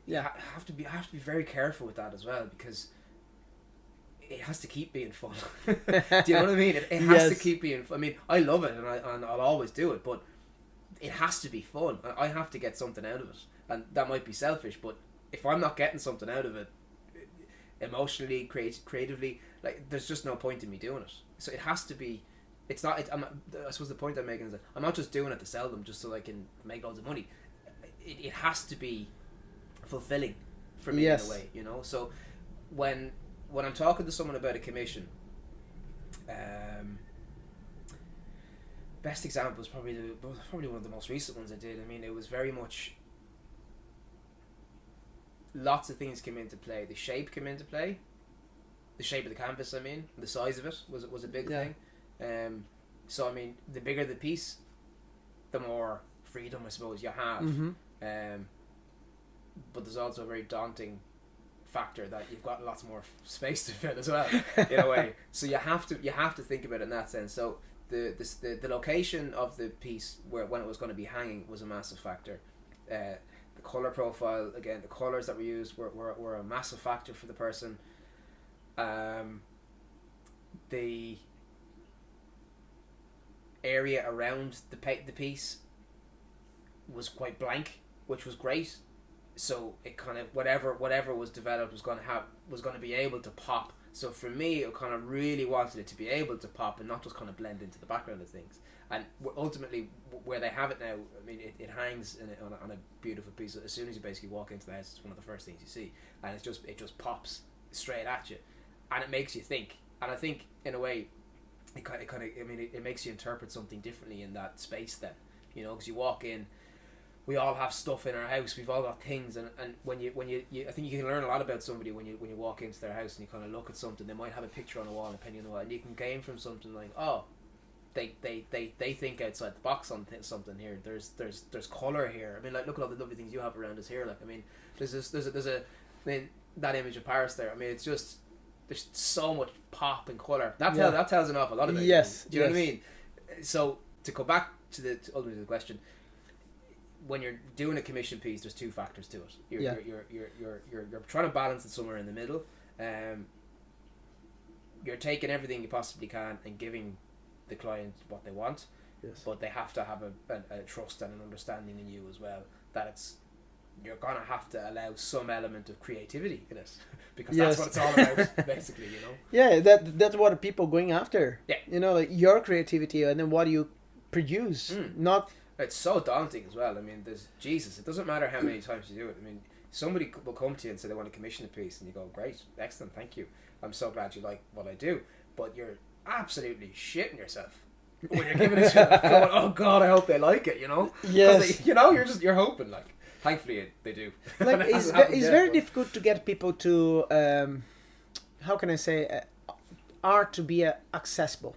you have to be very careful with that as well, because it has to keep being fun. Do you know what I mean? It has to keep being fun. I mean, I love it, and I'll always do it, but it has to be fun. I have to get something out of it, and that might be selfish, but if I'm not getting something out of it, emotionally, creatively, like, there's just no point in me doing it. So it has to be. It's not. I suppose the point I'm making is that I'm not just doing it to sell them just so I can make loads of money. It has to be fulfilling for me in a way, you know. So when I'm talking to someone about a commission, best example is probably one of the most recent ones I did. I mean, it was very much. Lots of things came into play. The shape came into play. The shape of the canvas, I mean, the size of it was a big thing. So I mean, the bigger the piece, the more freedom, I suppose, you have. But there's also a very daunting factor that you've got lots more space to fill as well, in a way. So you have to think about it in that sense. So the location of the piece when it was going to be hanging was a massive factor. The colour profile, again, the colours that were used were a massive factor for the person. The area around the piece was quite blank, which was great. So it kind of whatever was developed was going to be able to pop. So for me, it kind of really wanted it to be able to pop and not just kind of blend into the background of things. And ultimately, where they have it now, I mean, it hangs on a beautiful piece. As soon as you basically walk into the house, it's one of the first things you see, and it just pops straight at you, and it makes you think. And I think in a way, it makes you interpret something differently in that space. Then, you know, because you walk in, we all have stuff in our house. We've all got things, and when you I think you can learn a lot about somebody when you walk into their house and you kind of look at something. They might have a picture on a wall, depending on what, and you can gain from something like, oh, they think outside the box on something here. There's color here. I mean, like, look at all the lovely things you have around us here. Like, I mean, there's a I mean, that image of Paris there. I mean, it's just, there's so much pop and color. That tells an awful lot about you. Yes. Do you know what I mean? So to go back to ultimately the question, when you're doing a commission piece, there's two factors to it. You're trying to balance it somewhere in the middle. You're taking everything you possibly can and giving the client what they want. Yes. But they have to have a trust and an understanding in you as well, that you're gonna have to allow some element of creativity in it, because that's what it's all about, basically, you know. Yeah, that's what people going after. Yeah, you know, like your creativity and then what you produce. Not. It's so daunting as well. I mean, it doesn't matter how many times you do it. I mean, somebody will come to you and say they want to commission a piece, and you go, great, excellent, thank you, I'm so glad you like what I do, but you're absolutely shitting yourself when you're giving it to them, going, oh god, I hope they like it, you know. Yes. You know, you're hoping, like, thankfully they do. Like, it's very difficult to get people to how can I say, art to be accessible,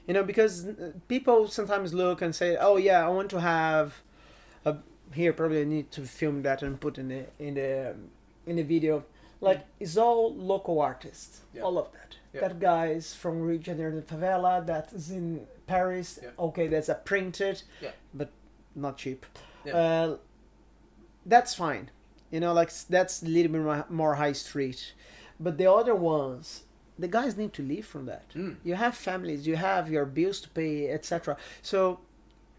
you know, because people sometimes look and say, oh yeah, I want to have here, probably I need to film that and put in the video, like, it's all local artists, all of that. That guy is from Rio de Janeiro, the favela, that is in Paris. Okay, that's a printed, but not cheap. That's fine, you know, like, that's a little bit more high street. But the other ones, the guys need to live from that. You have families, you have your bills to pay, etc. So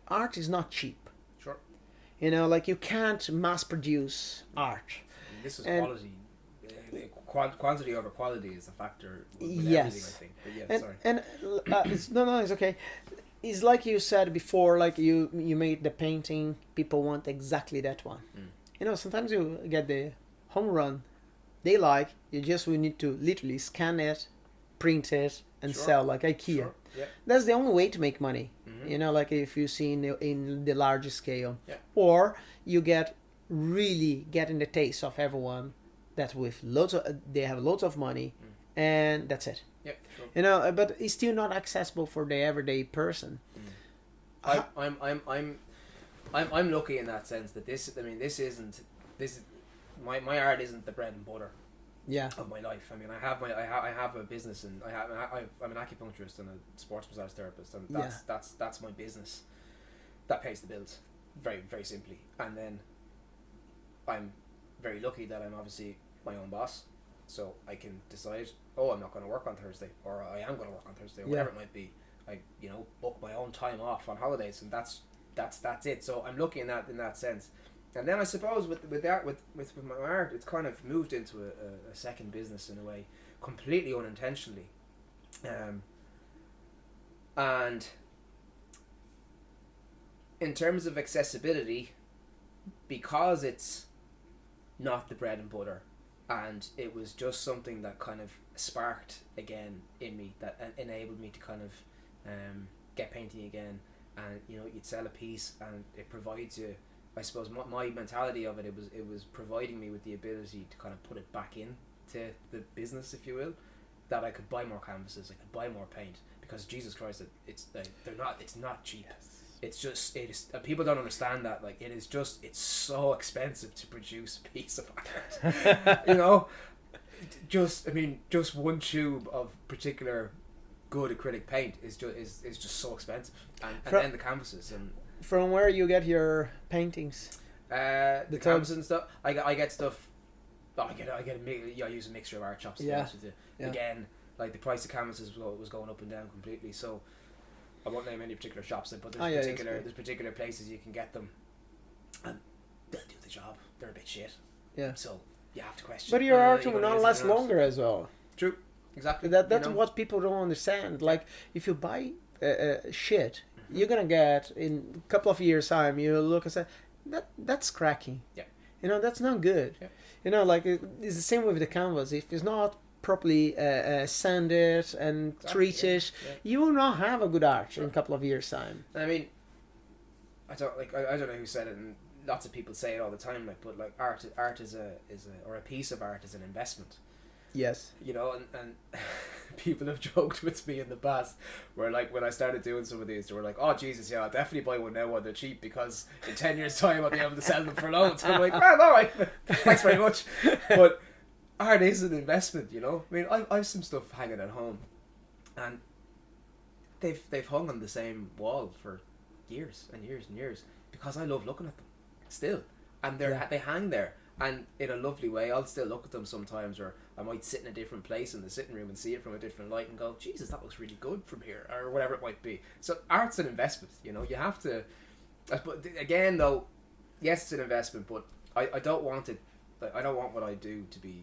art is not cheap. Sure. You know, like, you can't mass produce art. This is quality. Quantity over quality is a factor with everything, I think. But yeah, sorry. And it's okay. It's like you said before, like, you made the painting, people want exactly that one. You know, sometimes you get the home run they like, we need to literally scan it, print it, and sell, like IKEA. Sure. Yeah. That's the only way to make money. You know, like, if you see in the larger scale. Or you really getting the taste of everyone that with they have loads of money, and that's it. Sure. You know, but it's still not accessible for the everyday person. I'm lucky in that sense that my art isn't the bread and butter of my life. I mean, I have a business, and I'm an acupuncturist and a sports massage therapist, and that's my business that pays the bills, very, very simply. And then I'm very lucky that I'm obviously my own boss, so I can decide, I'm not going to work on Thursday, or I am going to work on Thursday, or whatever it might be. I book my own time off on holidays, and that's it. So I'm lucky in that sense. And then I suppose with my art, it's kind of moved into a second business in a way, completely unintentionally. And in terms of accessibility, because it's not the bread and butter, and it was just something that kind of sparked again in me, that enabled me to kind of get painting again. And you'd sell a piece and it provides you, I suppose my mentality of it was providing me with the ability to kind of put it back in to the business, if you will, that I could buy more canvases, I could buy more paint, because Jesus Christ, it's not cheap. It's just, people don't understand that, like, it's so expensive to produce a piece of art. Just one tube of particular good acrylic paint is just so expensive, and then the canvases. And from where you get your paintings? The canvases and stuff. I get stuff. I use a mixture of art shops. To be honest with you. Again, like, the price of canvases was going up and down completely. So I won't name any particular shops, but there's particular places you can get them, and they'll do the job. They're a bit shit. Yeah. So you have to question. But your art will not last longer as well. True. Exactly. That's what people don't understand. Like, if you buy shit, you're gonna get, in a couple of years' time, you look and say, that's cracking. Yeah. That's not good. Yeah. Like, it's the same with the canvas. If it's not properly sanded and treated, you will not have a good art in a couple of years' time. I mean, I don't know who said it, and lots of people say it all the time, like, but like art is a or a piece of art is an investment. Yes. You know, and people have joked with me in the past where, like, when I started doing some of these, they were like, oh Jesus, yeah, I'll definitely buy one now when they're cheap, because in 10 years time I'll be able to sell them for loads. I'm like, well, alright, thanks very much. But art is an investment, you know. I mean, I've some stuff hanging at home, and they've hung on the same wall for years and years and years, because I love looking at them still, and they hang there, and in a lovely way. I'll still look at them sometimes, or I might sit in a different place in the sitting room and see it from a different light and go, Jesus, that looks really good from here, or whatever it might be. So art's an investment, you know. You have to, but again though, yes, it's an investment, but I don't want it, like, I don't want what I do to be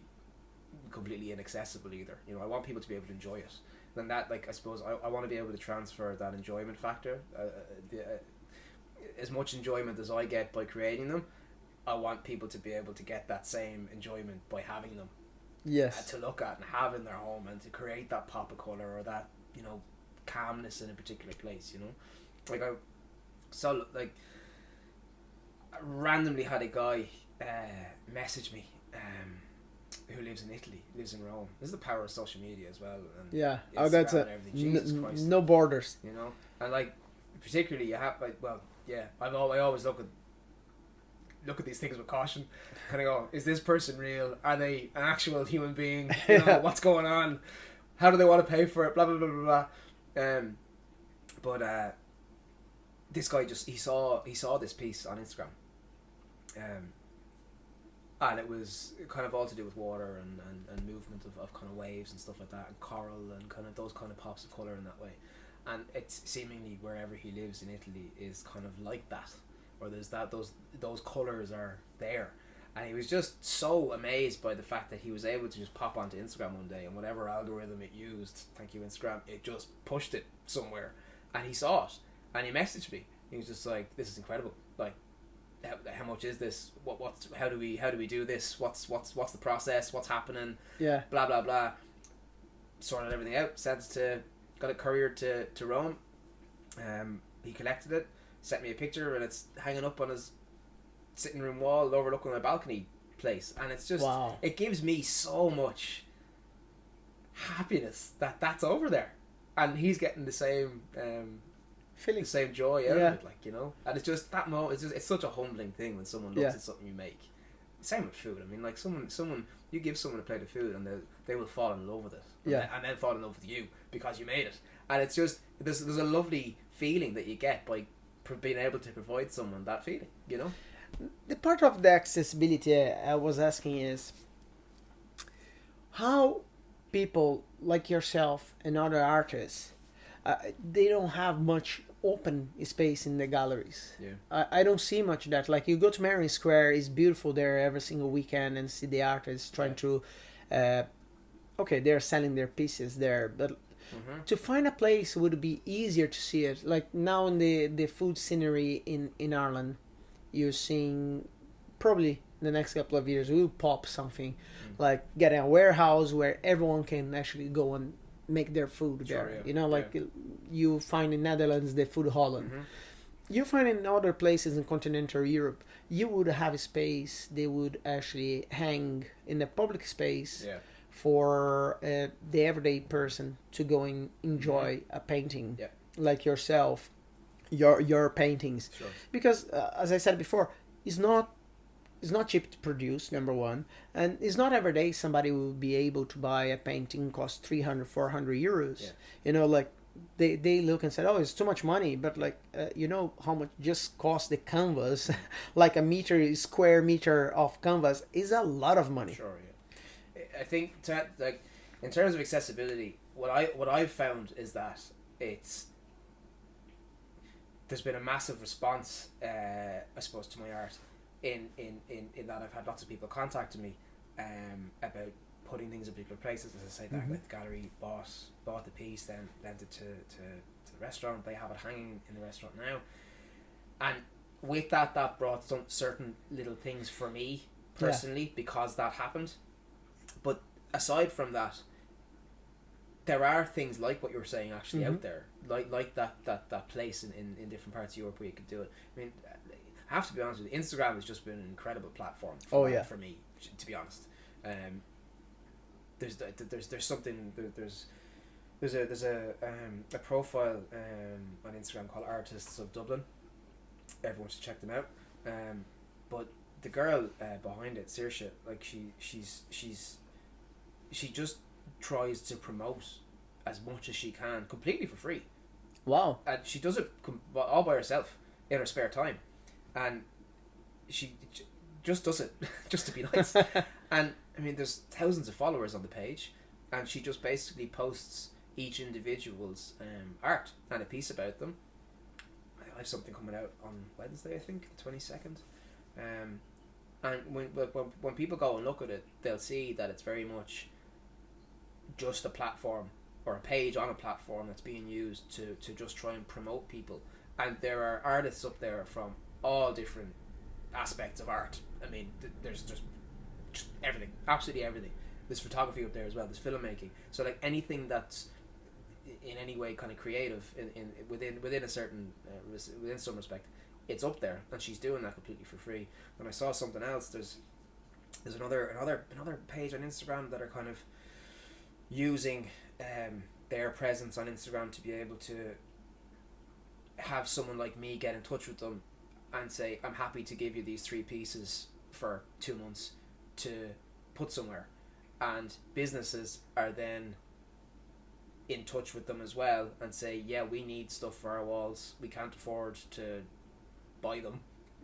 completely inaccessible either. You know, I want people to be able to enjoy it. Then that, like, I suppose I want to be able to transfer that enjoyment factor, as much enjoyment as I get by creating them. I want people to be able to get that same enjoyment by having them. Yes. To look at and have in their home, and to create that pop of colour, or that, you know, calmness in a particular place, you know. Like, I randomly had a guy message me who lives in Italy, lives in Rome. This is the power of social media as well. And Yeah. Instagram Oh, that's and everything. Jesus Christ. no borders. You know, and like, particularly you have, like, well, yeah, I always look at these things with caution. Kind of go, is this person real? Are they an actual human being? You know, what's going on? How do they want to pay for it? Blah blah blah blah blah. But this guy he saw this piece on Instagram, and it was kind of all to do with water and movement of kind of waves and stuff like that, and coral and kind of those kind of pops of colour in that way. And it's seemingly wherever he lives in Italy is kind of like that, or there's that those colours are there. And he was just so amazed by the fact that he was able to just pop onto Instagram one day, and whatever algorithm it used, thank you Instagram, it just pushed it somewhere, and he saw it, and he messaged me. He was just like, "This is incredible! Like, how much is this? How do we do this? What's the process? What's happening? Yeah. Blah blah blah." Sorted everything out. Got it couriered to Rome. He collected it, sent me a picture, and it's hanging up on his sitting room wall overlooking a balcony place. And it's just, wow. It gives me so much happiness that that's over there, and he's getting the same feeling, the same joy out of it, like, you know. And it's just that moment. It's such a humbling thing when someone looks at something you make. Same with food. I mean, like, someone you give someone a plate of food, and they will fall in love with it, and then fall in love with you because you made it. And it's just, there's a lovely feeling that you get by being able to provide someone that feeling, you know. The part of the accessibility I was asking is how people like yourself and other artists, they don't have much open space in the galleries. Yeah. I don't see much of that. Like, you go to Marion Square, it's beautiful there every single weekend, and see the artists trying to okay, they're selling their pieces there, but to find a place would be easier to see it. Like, now in the food scenery in Ireland, you're seeing, probably in the next couple of years we'll pop something like getting a warehouse where everyone can actually go and make their food there. You know, like you find in Netherlands the Food Holland. You find in other places in continental Europe, you would have a space they would actually hang in the public space for the everyday person to go and enjoy a painting, like yourself, your paintings. Sure. Because as I said before, it's not cheap to produce, number one, and it's not every day somebody will be able to buy a painting cost 300 400 euros. You know, like, they look and say, oh, it's too much money, but like, you know how much just cost the canvas? Like a square meter of canvas is a lot of money. Sure. I think like, in terms of accessibility, what I've found is that there's been a massive response, I suppose, to my art in that I've had lots of people contacting me about putting things in particular places. As I say, that like, the gallery bought the piece, then lent it to the restaurant. They have it hanging in the restaurant now, and with that brought some certain little things for me personally, because that happened. But aside from that, there are things like what you were saying actually out there, like that place in different parts of Europe where you could do it. I mean, have to be honest with you, Instagram has just been an incredible platform for, for me, to be honest. There's something, there's a profile on Instagram called Artists of Dublin. Everyone should check them out. But the girl behind it, Saoirse, like she just tries to promote as much as she can completely for free. Wow. And she does it all by herself in her spare time, and she just does it just to be nice. And I mean, there's thousands of followers on the page, and she just basically posts each individual's art and a piece about them. I have something coming out on Wednesday, I think, the 22nd. And when people go and look at it, they'll see that it's very much just a platform or a page on a platform that's being used to just try and promote people. And there are artists up there from all different aspects of art. I mean, there's just everything, absolutely everything. There's photography up there as well. There's filmmaking. So like anything that's in any way kind of creative within a certain within some respect, it's up there, and she's doing that completely for free. And I saw something else. There's another page on Instagram that are kind of using their presence on Instagram to be able to have someone like me get in touch with them and say, I'm happy to give you these 3 pieces for 2 months to put somewhere. And businesses are then in touch with them as well and say, yeah, we need stuff for our walls, we can't afford to buy them,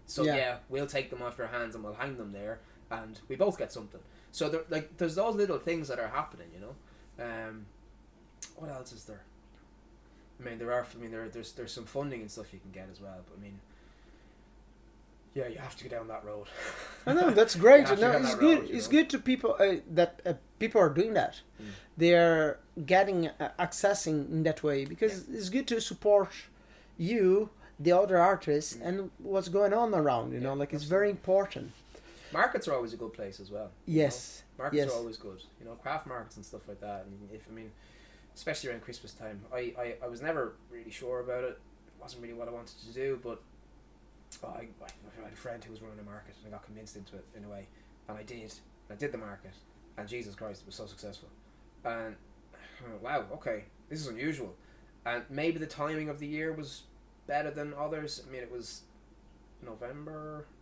so yeah, we'll take them off your hands and we'll hang them there, and we both get something. So there's those little things that are happening, you know. What else is there? I mean, there's some funding and stuff you can get as well, but I mean, yeah, you have to go down that road. I know, that's great. No, it's good. Road, it's good to people that people are doing that. They're getting accessing in that way, because it's good to support you, the other artists, and what's going on around. You know, like it's very important. Markets are always a good place as well. Yes, you know? Markets are always good. You know, craft markets and stuff like that. And especially around Christmas time, I was never really sure about it. It wasn't really what I wanted to do, but I had a friend who was running a market, and I got convinced into it in a way, and I did the market, and Jesus Christ, it was so successful. And wow, okay, this is unusual. And maybe the timing of the year was better than others. I mean, it was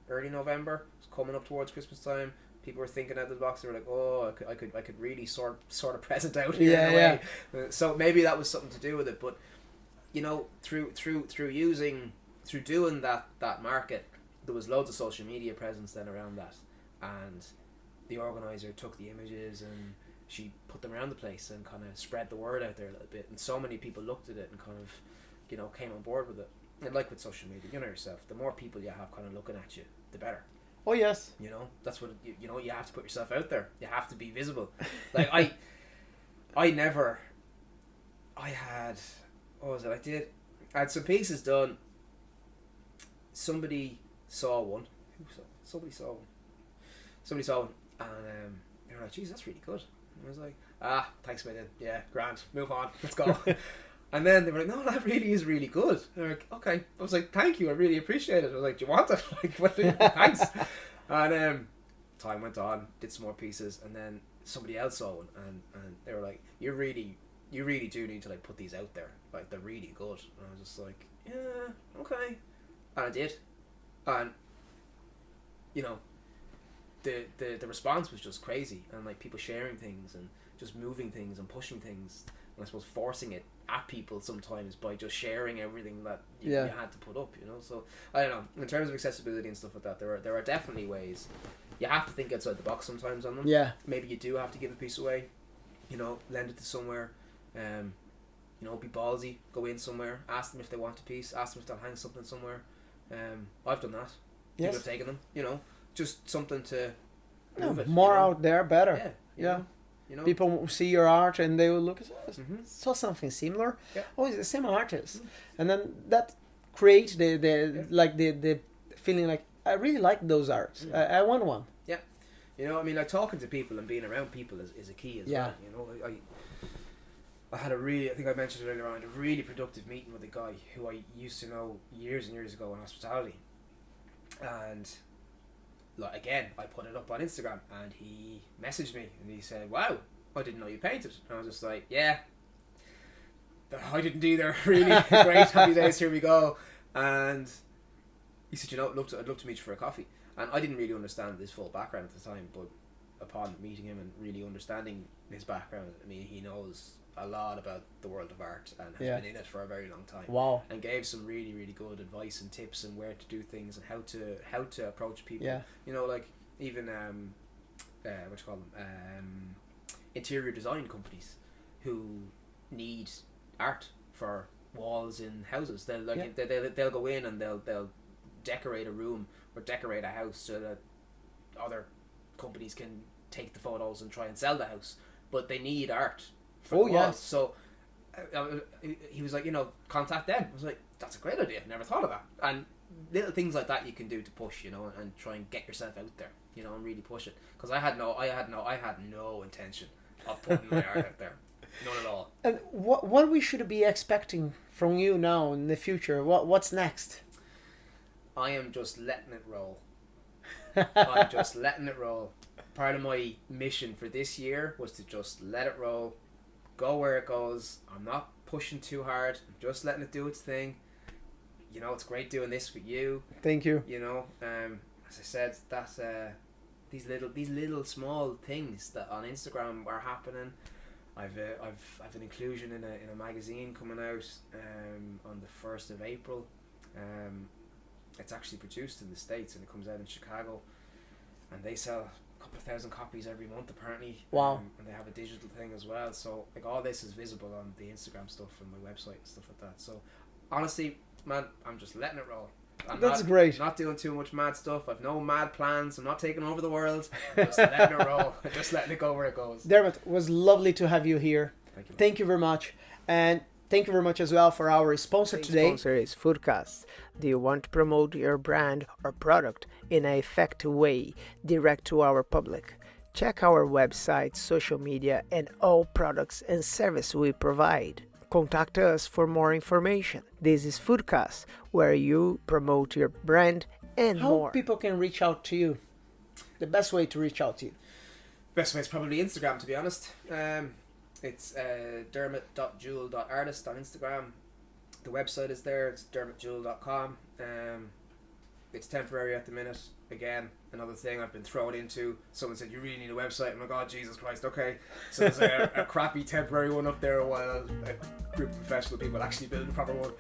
early November. It was coming up towards Christmas time. People were thinking out of the box. They were like, "Oh, I could really sort of present out here in a way." So maybe that was something to do with it. But you know, through doing that market, there was loads of social media presence then around that, and the organizer took the images and she put them around the place and kind of spread the word out there a little bit, and so many people looked at it and kind of, you know, came on board with it. And like with social media, you know yourself, the more people you have kind of looking at you, the better. Oh yes. You know, that's what you know. You have to put yourself out there. You have to be visible. Like I had some pieces done. Somebody saw one. Somebody saw one, and they were like, "Geez, that's really good." And I was like, thanks, mate. Yeah, grand. Move on. Let's go." And then they were like, "No, that really is really good." And they're like, "Okay." I was like, "Thank you. I really appreciate it." I was like, "Do you want it?" Like, what? Thanks. And time went on, did some more pieces, and then somebody else saw one, and they were like, you really do need to like put these out there. Like, they're really good." And I was just like, "Yeah, okay." And I did, and you know, the response was just crazy, and like people sharing things and just moving things and pushing things, and I suppose forcing it at people sometimes by just sharing everything that you had to put up, you know. So I don't know, in terms of accessibility and stuff like that, there are definitely ways. You have to think outside the box sometimes on them. Yeah. Maybe you do have to give a piece away, you know, lend it to somewhere, you know, be ballsy, go in somewhere, ask them if they want a piece, ask them if they'll hang something somewhere. I've done that. Yes. People have taken them, you know, just something to move it. More, you know? Out there, better. Yeah. You know? People see your art and they will look at it. Saw something similar. Yeah. Oh, it's the same artist. And then that creates the feeling like, I really like those arts. I want one. Yeah. You know, I mean, like talking to people and being around people is a key as well. You know, I had I think I mentioned it earlier on, a really productive meeting with a guy who I used to know years and years ago in hospitality. And like again, I put it up on Instagram, and he messaged me and he said, "Wow, I didn't know you painted." And I was just like, "Yeah, I didn't either." Really great, happy days. Here we go. And he said, "You know, I'd love to meet you for a coffee." And I didn't really understand his full background at the time, but upon meeting him and really understanding his background, I mean, he knows a lot about the world of art and has been in it for a very long time. Wow. And gave some really, really good advice and tips and where to do things and how to approach people. Yeah. You know, like even what you call them, interior design companies who need art for walls in houses. They'll they'll go in and they'll decorate a room or decorate a house so that other companies can take the photos and try and sell the house, but they need art for the walls. So he was like, you know, contact them. I was like, that's a great idea, never thought of that. And little things like that you can do to push, you know, and try and get yourself out there, you know, and really push it, because I had no intention of putting my art out there, none at all. And what we should be expecting from you now in the future? What's next? I am just letting it roll. I'm just letting it roll. Part of my mission for this year was to just let it roll, go where it goes. I'm not pushing too hard. I'm just letting it do its thing. You know, it's great doing this with you. Thank you. You know, as I said, that's these little small things that on Instagram are happening. I've an inclusion in a magazine coming out on the 1st of April. It's actually produced in the States and it comes out in Chicago, and they sell a couple of thousand copies every month apparently. Wow. And they have a digital thing as well, so like all this is visible on the Instagram stuff and my website and stuff like that. So honestly, man, I'm just letting it roll. That's great. Not doing too much mad stuff. I've no mad plans. I'm not taking over the world. I'm just letting it roll. I'm just letting it go where it goes. Dermott, it was lovely to have you here. Thank you. Thank you very much. And thank you very much as well for our sponsor today. Sponsor is Foodcast. Do you want to promote your brand or product in an effective way direct to our public? Check our website, social media, and all products and services we provide. Contact us for more information. This is Foodcast, where you promote your brand and How more. people can reach out to you? The best way to reach out to you? Best way is probably Instagram, to be honest. It's dermott.jewell.artist on Instagram. The website is there. It's dermottjewell.com. It's temporary at the minute. Again, another thing I've been thrown into. Someone said, you really need a website. I'm like, oh, Jesus Christ, okay. So there's a crappy temporary one up there while a group of professional people actually build a proper one.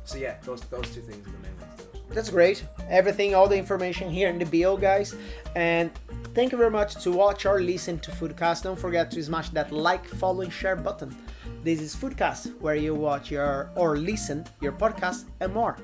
So yeah, those two things are the main ones. That's great. Everything, all the information here in the bio, guys. And thank you very much to watch or listen to Foodcast. Don't forget to smash that like, follow, and share button. This is Foodcast, where you watch or listen your podcast and more.